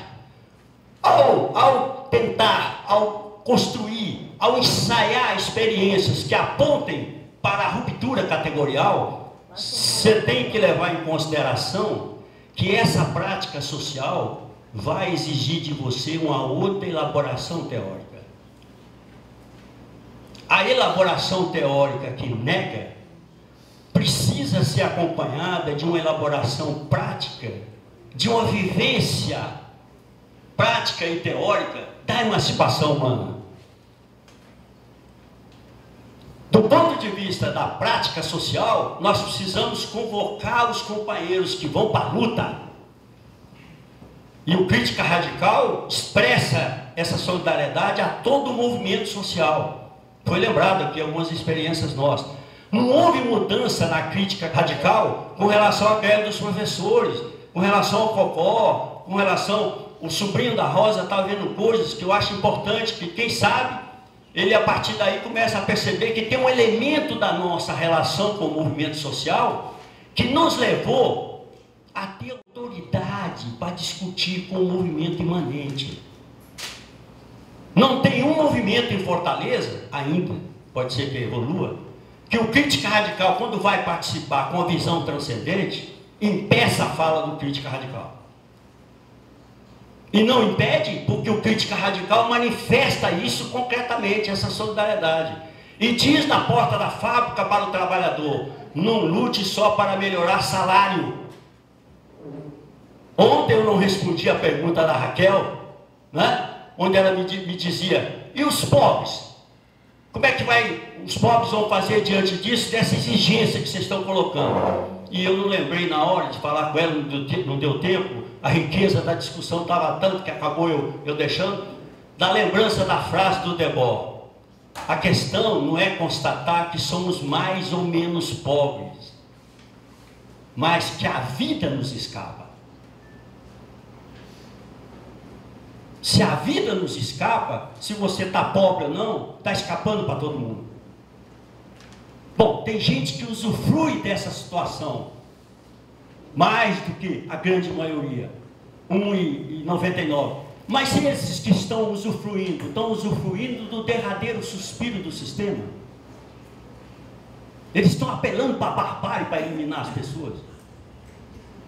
ao tentar, ao construir, ao ensaiar experiências que apontem para a ruptura categorial, você tem que levar em consideração que essa prática social vai exigir de você uma outra elaboração teórica. A elaboração teórica que nega precisa ser acompanhada de uma elaboração prática, de uma vivência prática e teórica da emancipação humana. Do ponto de vista da prática social, nós precisamos convocar os companheiros que vão para a luta. E o Crítica Radical expressa essa solidariedade a todo o movimento social. Foi lembrado aqui algumas experiências nossas. Não houve mudança na crítica radical com relação à greve dos professores, com relação ao Cocó, com relação... O sobrinho da Rosa está vendo coisas que eu acho importante, que quem sabe, ele a partir daí começa a perceber que tem um elemento da nossa relação com o movimento social que nos levou a ter autoridade para discutir com o movimento imanente. Não tem um movimento em Fortaleza, ainda, pode ser que evolua, que o Crítica Radical, quando vai participar com a visão transcendente, impeça a fala do Crítica Radical. E não impede, porque o Crítica Radical manifesta isso concretamente, essa solidariedade. E diz na porta da fábrica para o trabalhador: não lute só para melhorar salário. Ontem eu não respondi a pergunta da Raquel, né? Onde ela me dizia: e os pobres? Como é que os pobres vão fazer diante disso, dessa exigência que vocês estão colocando? E eu não lembrei na hora de falar com ela, não deu tempo. A riqueza da discussão estava tanto que acabou eu deixando, da lembrança da frase do Debord: a questão não é constatar que somos mais ou menos pobres, mas que a vida nos escapa. Se a vida nos escapa, se você está pobre ou não, está escapando para todo mundo. Bom, tem gente que usufrui dessa situação mais do que a grande maioria, 1,99. Mas esses que estão usufruindo do derradeiro suspiro do sistema. Eles estão apelando para a barbárie para eliminar as pessoas.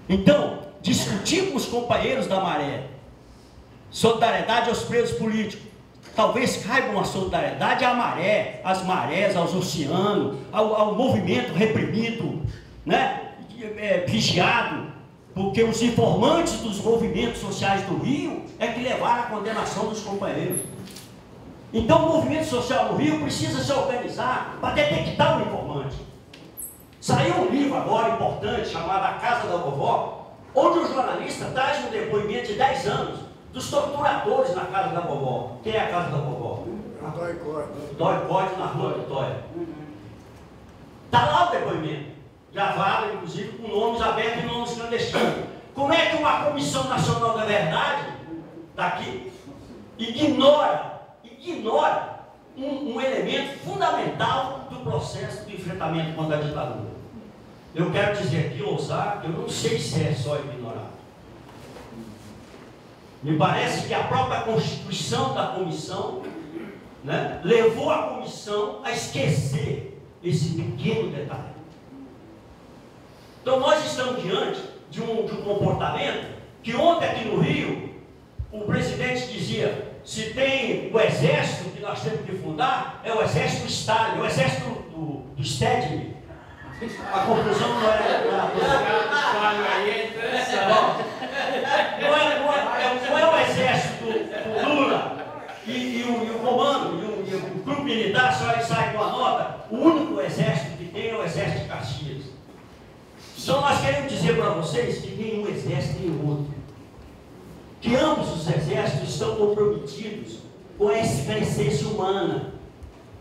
Então, discutir com os companheiros da Maré solidariedade aos presos políticos. Talvez caiba uma solidariedade à maré, às marés, aos oceanos, ao movimento reprimido, né? Vigiado, porque os informantes dos movimentos sociais do Rio é que levaram à condenação dos companheiros. Então o movimento social no Rio precisa se organizar para detectar o informante. Saiu um livro agora importante chamado A Casa da Vovó, onde o jornalista traz um depoimento de 10 anos dos torturadores na Casa da Vovó. Quem é a Casa da Vovó? Dói Código na Rua Vitória. Está lá o depoimento, gravado inclusive com nomes abertos e nomes clandestinos. Como é que uma Comissão Nacional da Verdade daqui ignora um elemento fundamental do processo de enfrentamento contra a ditadura? Eu quero dizer aqui, ousar, eu não sei se é só ignorar. Me parece que a própria constituição da comissão, né, levou a comissão a esquecer esse pequeno detalhe. Então nós estamos diante de um comportamento que ontem aqui no Rio, o presidente dizia: se tem o exército que nós temos que fundar, é o exército do Stalin, é o exército do Stalin. A conclusão não é o exército do Lula e o comando e o grupo militar só sai com a nota. O único exército que tem é o exército de Caxias. Então nós queremos dizer para vocês que nenhum exército nem o outro, que ambos os exércitos estão comprometidos com a excrescência humana,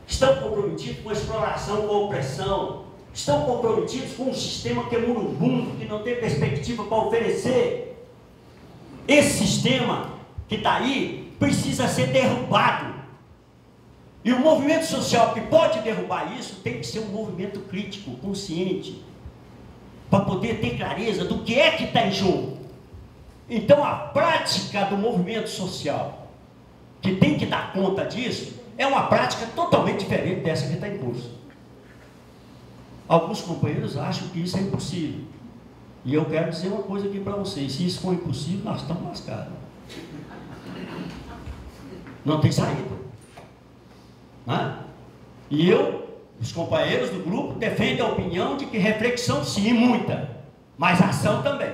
estão comprometidos com a exploração, com a opressão, estão comprometidos com um sistema que é moribundo, que não tem perspectiva para oferecer. Esse sistema que está aí precisa ser derrubado. E o movimento social que pode derrubar isso tem que ser um movimento crítico, consciente, para poder ter clareza do que é que está em jogo. Então a prática do movimento social, que tem que dar conta disso, é uma prática totalmente diferente dessa que está em curso. Alguns companheiros acham que isso é impossível. E eu quero dizer uma coisa aqui para vocês: se isso for impossível, nós estamos lascados. Não tem saída. Né? E eu Os companheiros do grupo defendem a opinião de que reflexão sim, muita, mas ação também.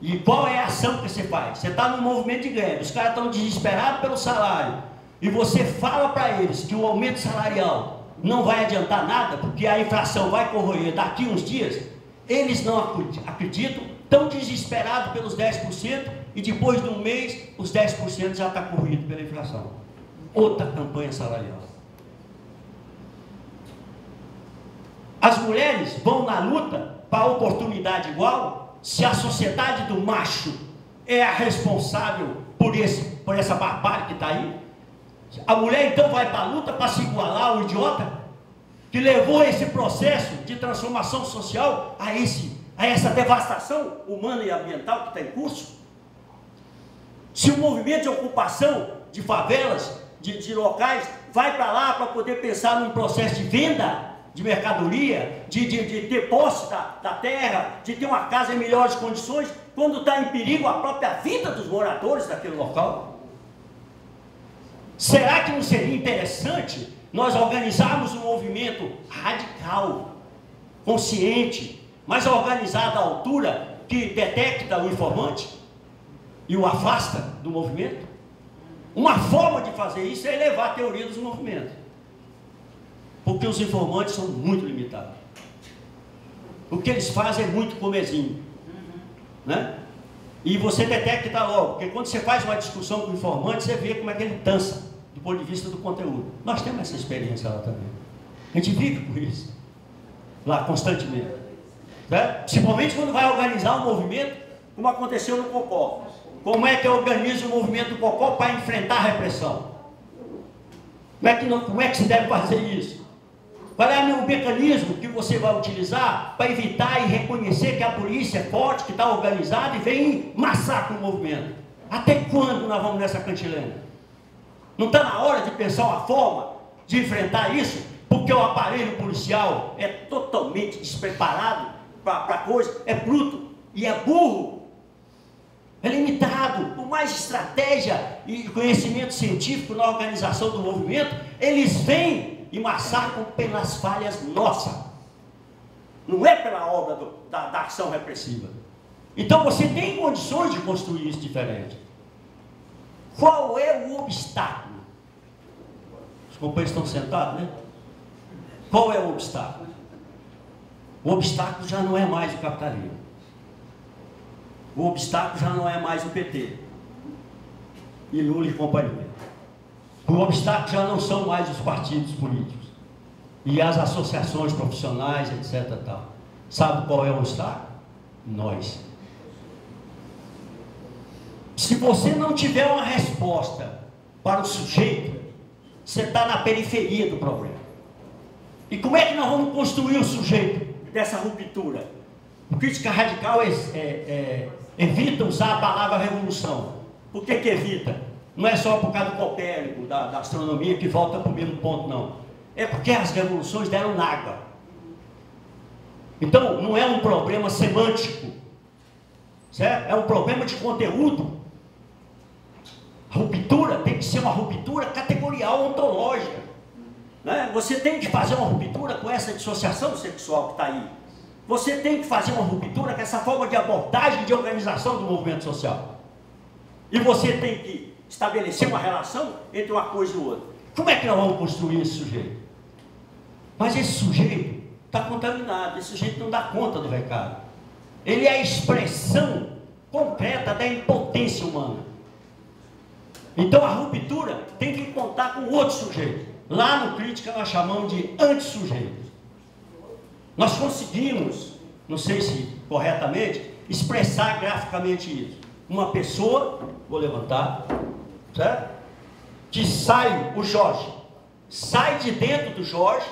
E qual é a ação que você faz? Você está num movimento de greve, os caras estão desesperados pelo salário, e você fala para eles que o aumento salarial não vai adiantar nada, porque a inflação vai corroer daqui uns dias. Eles não acreditam, estão desesperados pelos 10%, e depois de um mês, os 10% já está corroído pela inflação. Outra campanha salarial. As mulheres vão na luta para a oportunidade igual, se a sociedade do macho é a responsável por essa barbárie que está aí. A mulher então vai para a luta para se igualar ao idiota que levou esse processo de transformação social a essa devastação humana e ambiental que está em curso. Se o movimento de ocupação de favelas, de locais, vai para lá para poder pensar num processo de venda de mercadoria, de ter posse da terra, de ter uma casa em melhores condições, quando está em perigo a própria vida dos moradores daquele local? Será que não seria interessante nós organizarmos um movimento radical, consciente, mas organizado à altura, que detecta o informante e o afasta do movimento? Uma forma de fazer isso é elevar a teoria dos movimentos, porque os informantes são muito limitados. O que eles fazem é muito comezinho, né? E você detecta logo, porque quando você faz uma discussão com o informante, você vê como é que ele dança do ponto de vista do conteúdo. Nós temos essa experiência lá também. A gente vive por isso lá constantemente, certo? Principalmente quando vai organizar um movimento, como aconteceu no Cocó. Como é que eu organizo o movimento do Cocó para enfrentar a repressão? Como é que se deve fazer isso? Qual é o mecanismo que você vai utilizar para evitar e reconhecer que a polícia é forte, que está organizada e vem e massacra o movimento? Até quando nós vamos nessa cantilena? Não está na hora de pensar uma forma de enfrentar isso? Porque o aparelho policial é totalmente despreparado para a coisa, é bruto e é burro, é limitado. Por mais estratégia e conhecimento científico na organização do movimento, eles vêm e massacram pelas falhas nossas, não é pela obra da ação repressiva. Então você tem condições de construir isso diferente. Qual é o obstáculo? Os companheiros estão sentados, né? Qual é o obstáculo? O obstáculo já não é mais o capitalismo. O obstáculo já não é mais o PT e Lula e companhia. O obstáculo já não são mais os partidos políticos e as associações profissionais, etc. Tal. Sabe qual é o obstáculo? Nós. Se você não tiver uma resposta para o sujeito, você está na periferia do problema. E como é que nós vamos construir o sujeito dessa ruptura? O crítica radical evita usar a palavra revolução. Por que evita? Não é só por causa do Copérnico, da astronomia, que volta para o mesmo ponto, não. É porque as revoluções deram na água. Então, não é um problema semântico, certo? É um problema de conteúdo. A ruptura tem que ser uma ruptura categorial, ontológica, né? Você tem que fazer uma ruptura com essa dissociação sexual que está aí. Você tem que fazer uma ruptura com essa forma de abordagem de organização do movimento social. E você tem que estabelecer uma relação entre uma coisa e outra. Como é que nós vamos construir esse sujeito? Mas esse sujeito está contaminado, esse sujeito não dá conta do recado. Ele é a expressão concreta da impotência humana. Então a ruptura tem que contar com outro sujeito. Lá no Crítica nós chamamos de antissujeito. Nós conseguimos, não sei se corretamente, expressar graficamente isso. Uma pessoa, vou levantar, certo? Que sai, o Jorge, sai de dentro do Jorge,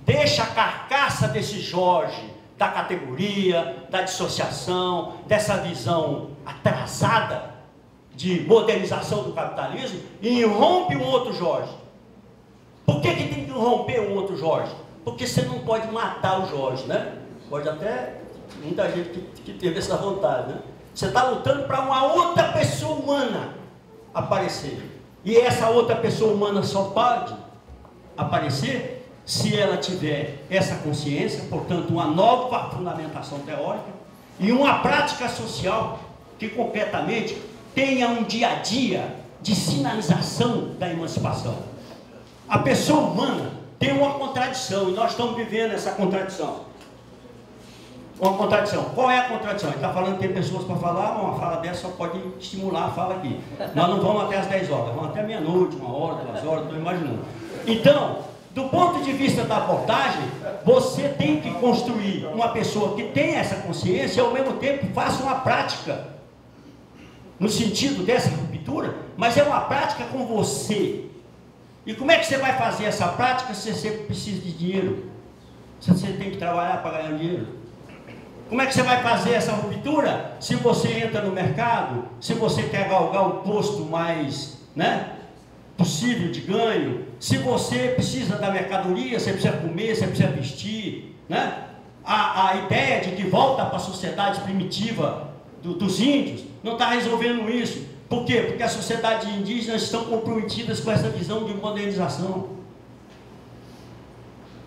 deixa a carcaça desse Jorge, da categoria, da dissociação, dessa visão atrasada de modernização do capitalismo, e irrompe um outro Jorge. Por que tem que irromper um outro Jorge? Porque você não pode matar o Jorge, né? Pode até, muita gente que teve essa vontade, né? Você está lutando para uma outra pessoa humana aparecer. E essa outra pessoa humana só pode aparecer se ela tiver essa consciência, portanto, uma nova fundamentação teórica e uma prática social que concretamente tenha um dia a dia de sinalização da emancipação. A pessoa humana tem uma contradição, e nós estamos vivendo essa contradição. Uma contradição. Qual é a contradição? Ele está falando que tem pessoas para falar, uma fala dessa só pode estimular a fala aqui. Nós não vamos até as 10 horas, vamos até meia-noite, 1 hora, 2 horas, estou imaginando. Então, do ponto de vista da abordagem, você tem que construir uma pessoa que tenha essa consciência e ao mesmo tempo faça uma prática no sentido dessa ruptura, mas é uma prática com você. E como é que você vai fazer essa prática se você precisa de dinheiro? Se você tem que trabalhar para ganhar dinheiro? Como é que você vai fazer essa ruptura se você entra no mercado, se você quer galgar o posto mais, né, possível de ganho, se você precisa da mercadoria, você precisa comer, você precisa vestir, né? A ideia de que volta para a sociedade primitiva dos índios não está resolvendo isso. Por quê? Porque as sociedades indígenas estão comprometidas com essa visão de modernização.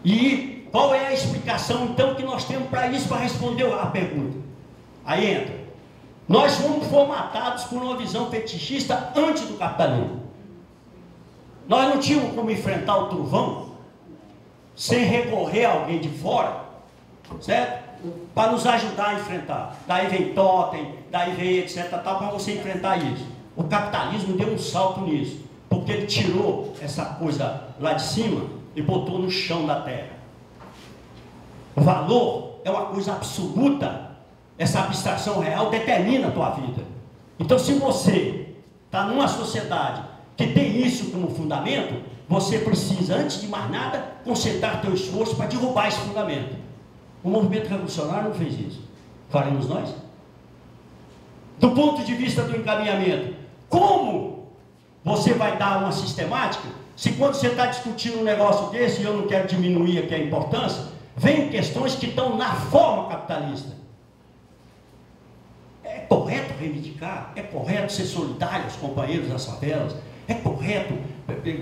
E qual é a explicação, então, que nós temos para isso, para responder a pergunta? Aí entra. Nós fomos formatados por uma visão fetichista antes do capitalismo. Nós não tínhamos como enfrentar o trovão sem recorrer a alguém de fora, certo? Para nos ajudar a enfrentar. Daí vem totem, daí vem etc. Tal, para você enfrentar isso. O capitalismo deu um salto nisso, porque ele tirou essa coisa lá de cima e botou no chão da terra. O valor é uma coisa absoluta. Essa abstração real determina a tua vida. Então, se você está numa sociedade que tem isso como fundamento, você precisa, antes de mais nada, concentrar teu esforço para derrubar esse fundamento. O movimento revolucionário não fez isso. Faremos nós? Do ponto de vista do encaminhamento, como você vai dar uma sistemática, se quando você está discutindo um negócio desse, e eu não quero diminuir aqui a importância, vem questões que estão na forma capitalista. É correto reivindicar, é correto ser solidário aos companheiros das favelas, é correto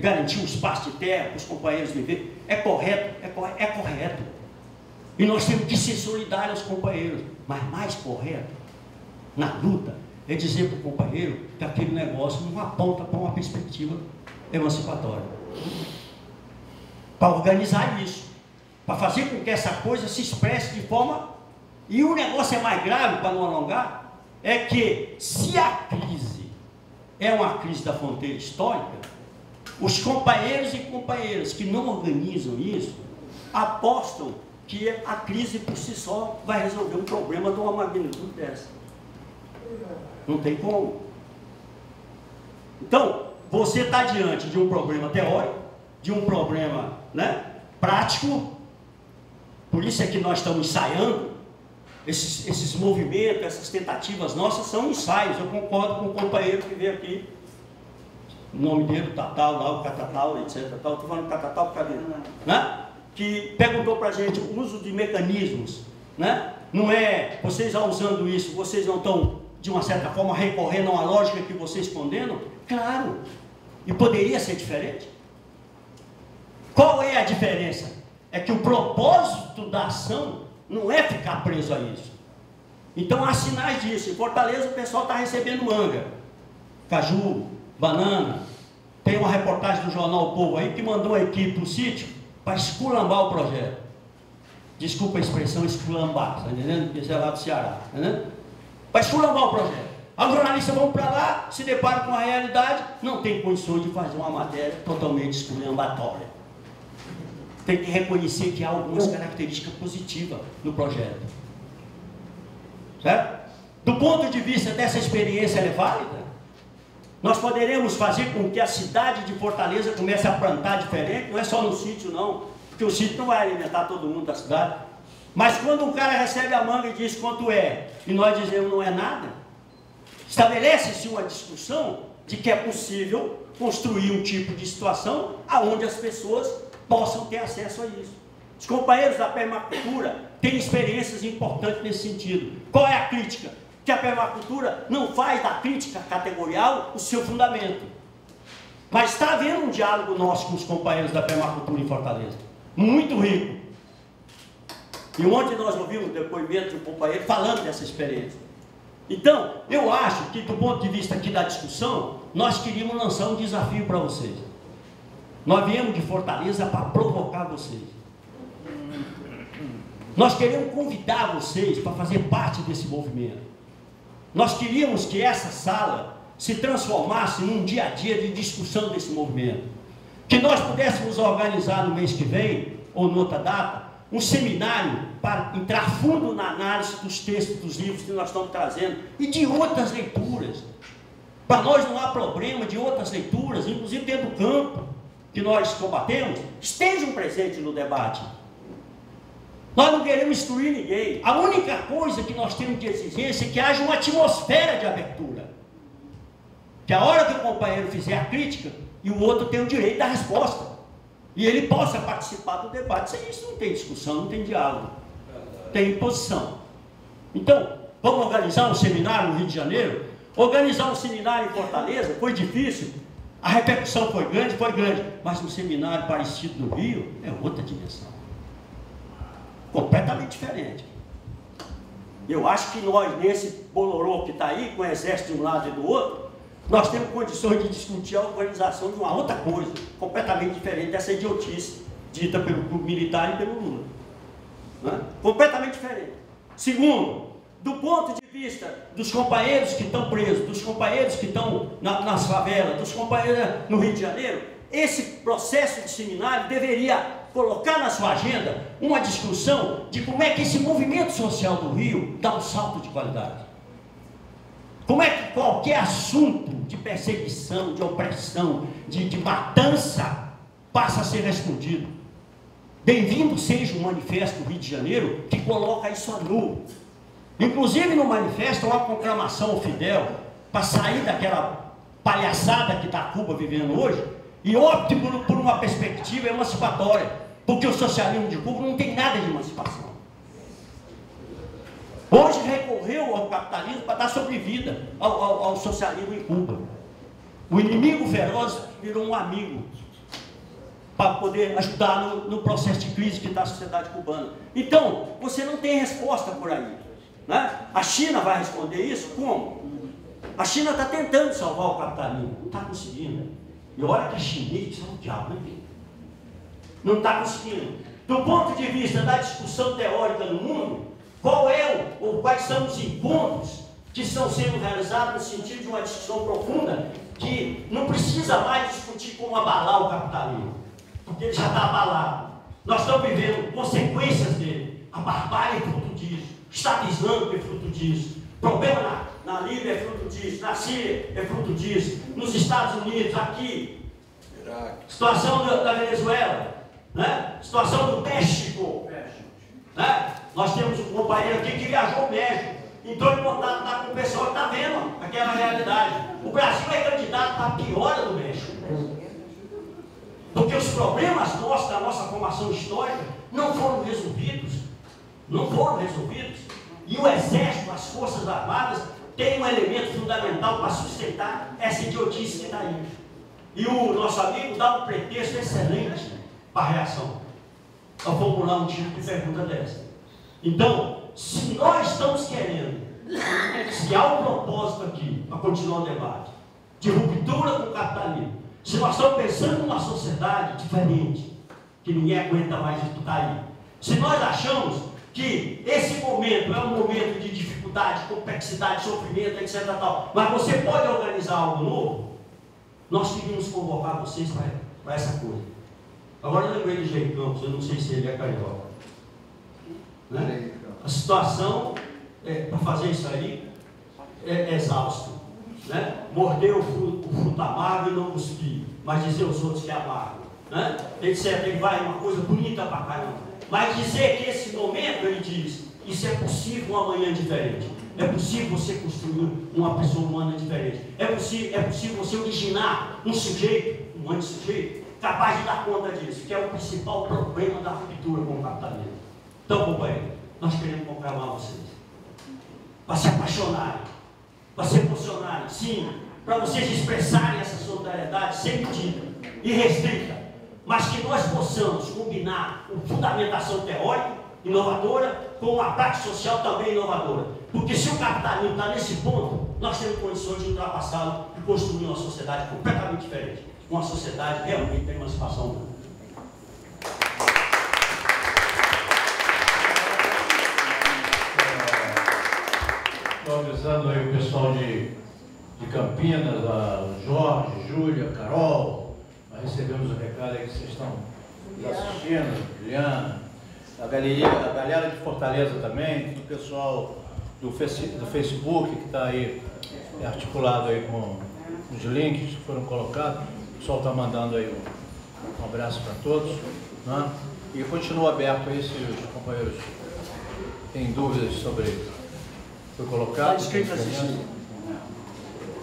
garantir um espaço de terra para os companheiros viverem, é correto. E nós temos que ser solidários aos companheiros, mas mais correto, na luta, é dizer para o companheiro que aquele negócio não aponta para uma perspectiva emancipatória. Para organizar isso, para fazer com que essa coisa se expresse de forma... E o negócio é mais grave, para não alongar, é que se a crise é uma crise da fronteira histórica, os companheiros e companheiras que não organizam isso, apostam que a crise por si só vai resolver um problema de uma magnitude dessa. Não tem como. Então, você está diante de um problema teórico, de um problema, né, prático. Por isso é que nós estamos ensaiando. Esses movimentos, essas tentativas nossas são ensaios. Eu concordo com o companheiro que veio aqui, o nome dele, o Tatal, lá, o Catatal, etc. Estou falando Catatal por causa né? Que perguntou para a gente o uso de mecanismos, né? Não é, vocês usando isso, vocês não estão, de uma certa forma, recorrendo a uma lógica que vocês condenam? Claro, e poderia ser diferente. Qual é a diferença? É que o propósito da ação não é ficar preso a isso. Então há sinais disso. Em Fortaleza o pessoal está recebendo manga, caju, banana. Tem uma reportagem do jornal O Povo aí que mandou a equipe para o sítio para esculambar o projeto. Desculpa a expressão esculambar, está entendendo? Porque isso é lá do Ceará, está entendendo? Para esculambar o projeto. Os jornalistas vão para lá, se deparam com a realidade, não tem condições de fazer uma matéria totalmente esculambatória. Tem que reconhecer que há algumas características positivas no projeto. Certo? Do ponto de vista dessa experiência, ela é válida? Nós poderemos fazer com que a cidade de Fortaleza comece a plantar diferente, não é só no sítio não, porque o sítio não vai alimentar todo mundo da cidade. Mas quando um cara recebe a manga e diz quanto é, e nós dizemos não é nada, estabelece-se uma discussão de que é possível construir um tipo de situação onde as pessoas possam ter acesso a isso. Os companheiros da permacultura têm experiências importantes nesse sentido. Qual é a crítica? Que a permacultura não faz da crítica categorial o seu fundamento. Mas está havendo um diálogo nosso com os companheiros da permacultura em Fortaleza, muito rico. E ontem nós ouvimos o depoimento de um companheiro falando dessa experiência. Então, eu acho que do ponto de vista aqui da discussão, nós queríamos lançar um desafio para vocês. Nós viemos de Fortaleza para provocar vocês. Nós queremos convidar vocês para fazer parte desse movimento. Nós queríamos que essa sala se transformasse num dia a dia de discussão desse movimento. Que nós pudéssemos organizar no mês que vem, ou noutra data, um seminário para entrar fundo na análise dos textos, dos livros que nós estamos trazendo e de outras leituras. Para nós não há problema de outras leituras, inclusive dentro do campo que nós combatemos, estejam presentes no debate. Nós não queremos excluir ninguém. A única coisa que nós temos de exigência é que haja uma atmosfera de abertura. Que a hora que o companheiro fizer a crítica, e o outro tem o direito da resposta. E ele possa participar do debate. Sem isso não tem discussão, não tem diálogo. Tem imposição. Então, vamos organizar um seminário no Rio de Janeiro? Organizar um seminário em Fortaleza foi difícil. A repercussão foi grande, mas um seminário parecido no Rio é outra dimensão. Completamente diferente. Eu acho que nós, nesse bolorô que está aí, com o exército de um lado e do outro, nós temos condições de discutir a organização de uma outra coisa, completamente diferente dessa idiotice dita pelo clube militar e pelo Lula. Né? Completamente diferente. Segundo, do ponto de vista dos companheiros que estão presos, dos companheiros que estão nas favelas, dos companheiros no Rio de Janeiro, esse processo de seminário deveria colocar na sua agenda uma discussão de como é que esse movimento social do Rio dá um salto de qualidade. Como é que qualquer assunto de perseguição, de opressão, de matança passa a ser respondido. Bem-vindo seja o manifesto do Rio de Janeiro que coloca isso a nu. Inclusive no manifesto há uma conclamação ao Fidel para sair daquela palhaçada que está Cuba vivendo hoje e opte por uma perspectiva emancipatória, porque o socialismo de Cuba não tem nada de emancipação. Hoje recorreu ao capitalismo para dar sobrevida ao socialismo em Cuba. O inimigo feroz virou um amigo para poder ajudar no processo de crise que está a sociedade cubana. Então, você não tem resposta por aí. Né? A China vai responder isso? Como? A China está tentando salvar o capitalismo, não está conseguindo. E olha que a chinês é um diabo, né? Não está conseguindo. Do ponto de vista da discussão teórica no mundo, quais são os encontros que estão sendo realizados no sentido de uma discussão profunda que não precisa mais discutir como abalar o capitalismo, porque ele já está abalado. Nós estamos vivendo consequências dele. A barbárie é fruto disso, o Estado Islâmico é fruto disso, o problema na Líbia é fruto disso, na Síria é fruto disso, nos Estados Unidos, aqui, situação da Venezuela, né? Situação do México. Né? Nós temos um companheiro aqui que viajou ao México, entrou em contato com o pessoal que está vendo aquela realidade. O Brasil é candidato para a piora do México. Porque os problemas nossos, da nossa formação histórica, não foram resolvidos. Não foram resolvidos. E o Exército, as Forças Armadas, tem um elemento fundamental para sustentar essa idiotice que está aí. E o nosso amigo dá um pretexto excelente para a reação. Para formular um tipo de pergunta dessa. Então, se nós estamos querendo, se há um propósito aqui para continuar o debate, de ruptura com o capitalismo, se nós estamos pensando numa sociedade diferente, que ninguém aguenta mais estar aí, se nós achamos que esse momento é um momento de dificuldade, complexidade, sofrimento, etc. Tal, mas você pode organizar algo novo, nós queríamos convocar vocês para essa coisa. Agora eu lembrei de Jair Campos, eu não sei se ele é carioca. Né? A situação para fazer isso aí é exausto. Né? Morder o fruto amargo e não cuspir, mas dizer aos outros que é amargo. Né? Etc. Ele vai uma coisa bonita para caramba. Mas dizer que esse momento, ele diz, isso é possível um amanhã diferente. É possível você construir uma pessoa humana diferente. É possível você originar um sujeito, um antissujeito, capaz de dar conta disso, que é o principal problema da ruptura com o capitalismo. Então, companheiro, nós queremos conclamar vocês para se apaixonarem, para se emocionarem, sim,
para vocês expressarem essa solidariedade sem medida e restrita, mas que nós possamos combinar uma fundamentação teórica inovadora com uma prática social também inovadora. Porque se o capitalismo está nesse ponto, nós temos condições de ultrapassá-lo e construir uma sociedade completamente diferente. Uma sociedade realmente de emancipação humana.
Estou avisando aí o pessoal de Campinas, a Jorge, Júlia, Carol. Nós recebemos o recado aí que vocês estão assistindo, Juliana, a galera de Fortaleza também, o pessoal do Facebook que está aí articulado aí com os links que foram colocados. O pessoal está mandando aí um abraço para todos, né? E continua aberto aí se os companheiros têm dúvidas sobre o que foi colocado.
Está inscrito assistindo.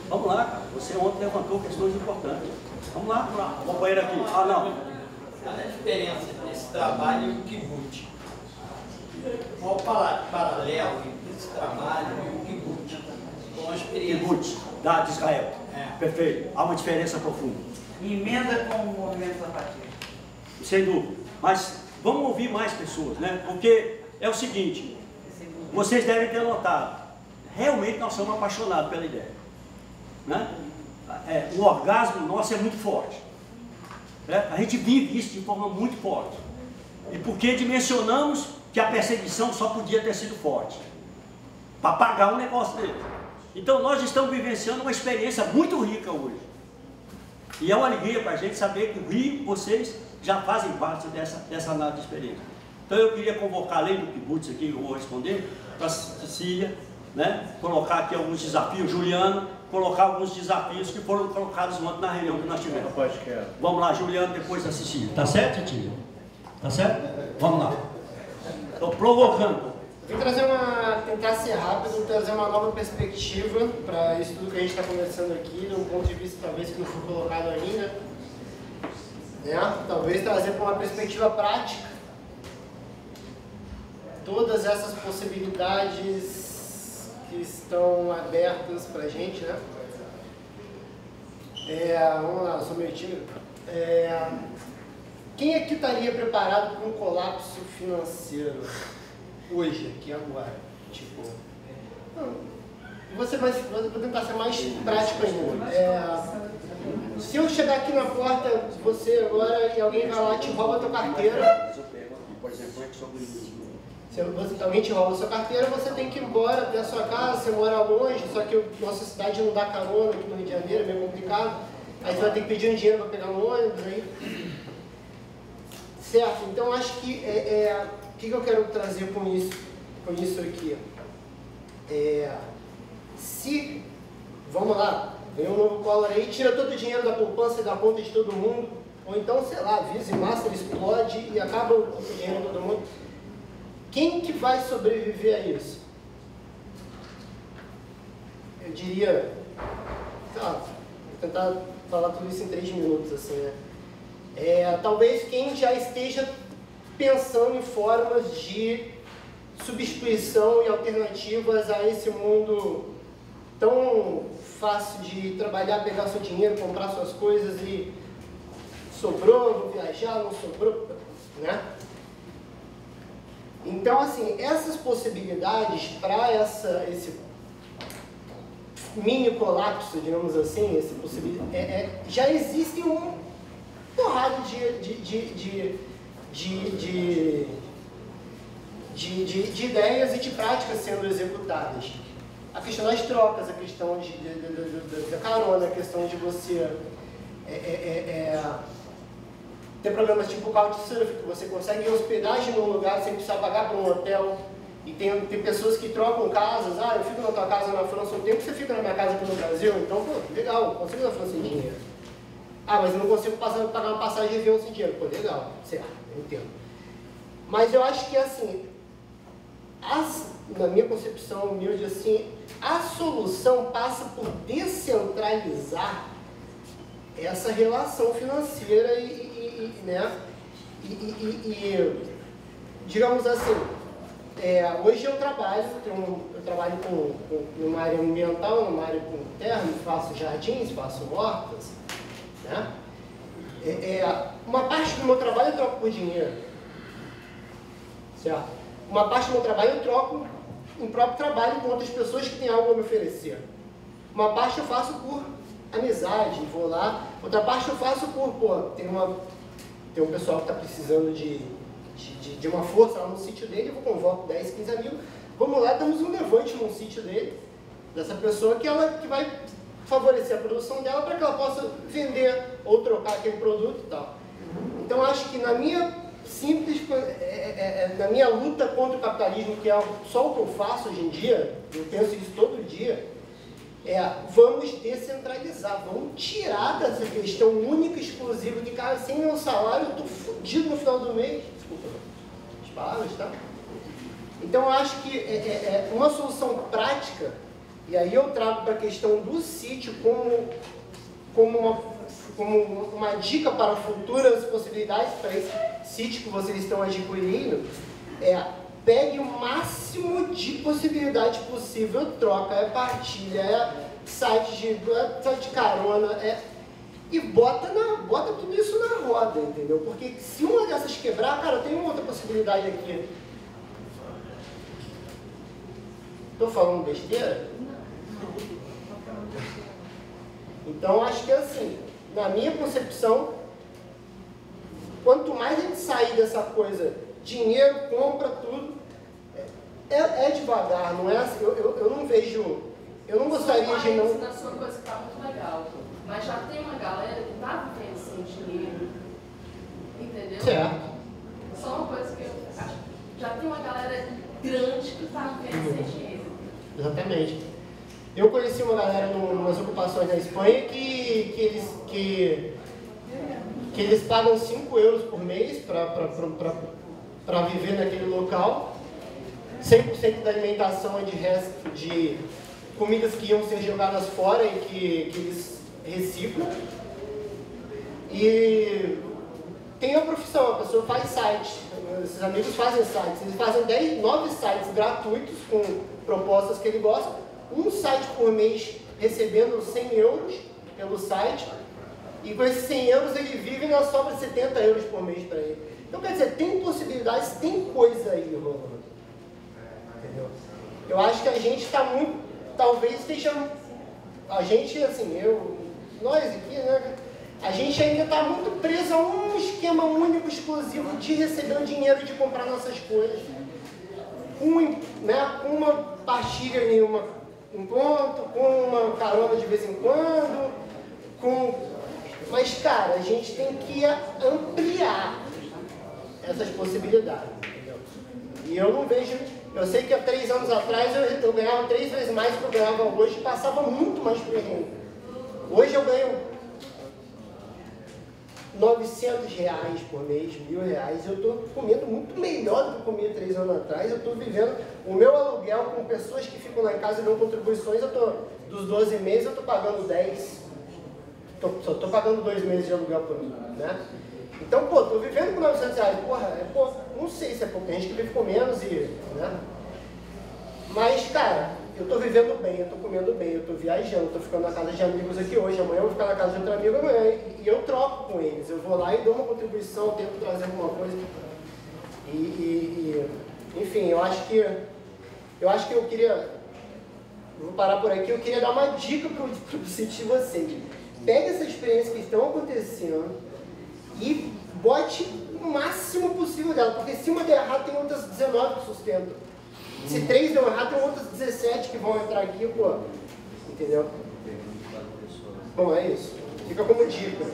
Vamos lá, cara. Você ontem levantou questões importantes. Vamos lá, companheiro aqui. Ah, não.
Qual é a diferença desse trabalho e o kibbutz? Qual o paralelo entre esse trabalho e o kibbutz? Com a experiência.
Kibbutz, de Israel. Perfeito. Há uma diferença profunda.
Emenda com o movimento sapateiro.
Sem dúvida. Mas vamos ouvir mais pessoas, né? Porque é o seguinte, vocês devem ter notado, realmente nós somos apaixonados pela ideia. Né? O orgasmo nosso é muito forte. Né? A gente vive isso de forma muito forte. E porque dimensionamos que a perseguição só podia ter sido forte para pagar um negócio dele. Então nós estamos vivenciando uma experiência muito rica hoje. E é uma alegria para a gente saber que o Rio, vocês já fazem parte dessa análise de experiência. Então eu queria convocar, além do kibbutz aqui, eu vou responder, para a Cecília, né? Colocar aqui alguns desafios, Juliano, colocar alguns desafios que foram colocados ontem na reunião que nós tivemos. Vamos lá, Juliano, depois da Cecília.
Tá certo, Tio? Tá certo? Vamos lá.
Estou provocando.
Vim tentar ser rápido, trazer uma nova perspectiva para isso tudo que a gente está conversando aqui, de um ponto de vista talvez que não foi colocado ainda. Né? Talvez trazer para uma perspectiva prática todas essas possibilidades que estão abertas para a gente, né? Vamos lá, eu sou meio tímido. Quem aqui estaria preparado para um colapso financeiro hoje, aqui agora? Tipo, vou tentar ser mais prático ainda. Se eu chegar aqui na porta, você agora, e alguém vai lá e te rouba a tua carteira,
Por exemplo, é sobre
se alguém te rouba a sua carteira, você tem que ir embora até a sua casa, você mora longe, só que nossa cidade não dá carona aqui no Rio de Janeiro, é meio complicado. Aí você vai ter que pedir um dinheiro para pegar um ônibus aí. Certo, então acho que o que eu quero trazer com isso aqui? Se, vamos lá, vem um novo Collor aí, tira todo o dinheiro da poupança e da conta de todo mundo, ou então, sei lá, Visa e Master explode e acaba o dinheiro de todo mundo. Quem que vai sobreviver a isso? Eu diria, tá, vou tentar falar tudo isso em 3 minutos, assim, né? Talvez quem já esteja pensando em formas de substituição e alternativas a esse mundo tão fácil de trabalhar, pegar seu dinheiro, comprar suas coisas e sobrou, vou viajar, não sobrou, né? Então, assim, essas possibilidades para esse mini colapso, digamos assim, já existem um porrada de ideias e de práticas sendo executadas. A questão das trocas, a questão da carona, a questão de você ter programas tipo Couchsurfing, que você consegue hospedagem num lugar sem precisar pagar para um hotel. E tem pessoas que trocam casas. Ah, eu fico na tua casa na França um tempo, você fica na minha casa aqui no Brasil. Então, pô, legal, eu consigo ir na França sem dinheiro. Ah, mas eu não consigo pagar uma passagem de avião sem dinheiro. Pô, legal, certo, eu entendo. Mas eu acho que, assim, na minha concepção humilde, assim, a solução passa por descentralizar essa relação financeira né? Digamos assim, Hoje eu trabalho numa área ambiental, numa área com terra, faço jardins, faço hortas, né? Uma parte do meu trabalho eu troco por dinheiro, certo? Uma parte do meu trabalho eu troco em próprio trabalho com outras pessoas que têm algo a me oferecer. Uma parte eu faço por amizade, vou lá. Outra parte eu faço por, tem um pessoal que está precisando de uma força lá no sítio dele, eu convoco 10, 15 amigos, vamos lá, damos um levante no sítio dele, dessa pessoa que vai favorecer a produção dela para que ela possa vender ou trocar aquele produto e tal. Então acho que na minha na minha luta contra o capitalismo, que é só o que eu faço hoje em dia, eu penso isso todo dia, vamos descentralizar, vamos tirar dessa questão única e exclusiva de cara, sem meu salário eu estou fodido no final do mês. Desculpa as palavras, tá? Então eu acho que uma solução prática, e aí eu trago para a questão do sítio como uma dica para futuras possibilidades para esse sítio que vocês estão adquirindo, pegue o máximo de possibilidade possível, troca, partilha, site de carona, e bota tudo isso na roda, entendeu? Porque se uma dessas quebrar, cara, tem uma outra possibilidade aqui. Estou falando besteira? Então acho que assim, na minha concepção, quanto mais a gente sair dessa coisa, dinheiro, compra tudo, é devagar, não é assim, eu não vejo, eu não gostaria de não...
Na sua coisa que está muito legal, mas já tem uma galera que está vivendo sem dinheiro, entendeu?
Certo.
Só uma coisa que eu acho, já tem uma galera grande que está vivendo sem dinheiro.
Exatamente. Eu conheci uma galera em umas ocupações na Espanha que eles pagam 5 euros por mês para viver naquele local. 100% da alimentação é de comidas que iam ser jogadas fora e que eles reciclam. E tem a profissão, a pessoa faz sites, esses amigos fazem sites, eles fazem 9 sites gratuitos com propostas que ele gosta. Um site por mês recebendo 100 euros pelo site, e com esses 100 euros ele vive e ainda sobra 70 euros por mês para ele. Então, quer dizer, tem possibilidades, tem coisa aí rolando. Entendeu? Eu acho que a gente está muito, talvez esteja, a gente, assim, nós aqui, né, a gente ainda está muito preso a um esquema único, exclusivo de receber o dinheiro e de comprar nossas coisas. Uma partilha em um ponto, com uma carona de vez em quando, mas, cara, a gente tem que ampliar essas possibilidades, entendeu? E eu não vejo, eu sei que há 3 anos atrás eu ganhava 3 vezes mais do que eu ganhava hoje, e passava muito mais perrengue. Hoje eu ganho R$900 por mês, R$1.000, eu estou comendo muito melhor do que eu comia 3 anos atrás, eu estou vivendo o meu aluguel com pessoas que ficam lá em casa e dão contribuições, dos 12 meses eu estou pagando 10, só estou pagando 2 meses de aluguel por mês, né? Então, pô, estou vivendo com R$900, porra, não sei se é pouco, tem gente que vive com menos, né? Mas, cara, eu estou vivendo bem, eu estou comendo bem, eu estou viajando, estou ficando na casa de amigos aqui hoje, amanhã eu vou ficar na casa de outro amigo amanhã, e eu troco com eles, eu vou lá e dou uma contribuição, tento trazer alguma coisa, enfim, eu acho que eu queria, vou parar por aqui, eu queria dar uma dica para o sítio de vocês. Pega essa experiência que estão acontecendo e bote o máximo possível dela, porque se uma der errado, tem outras 19 que sustentam. Se 3 deu errado, tem outras 17 que vão entrar aqui, pô. Entendeu? Bom, é isso. Fica como dica.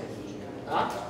Tá?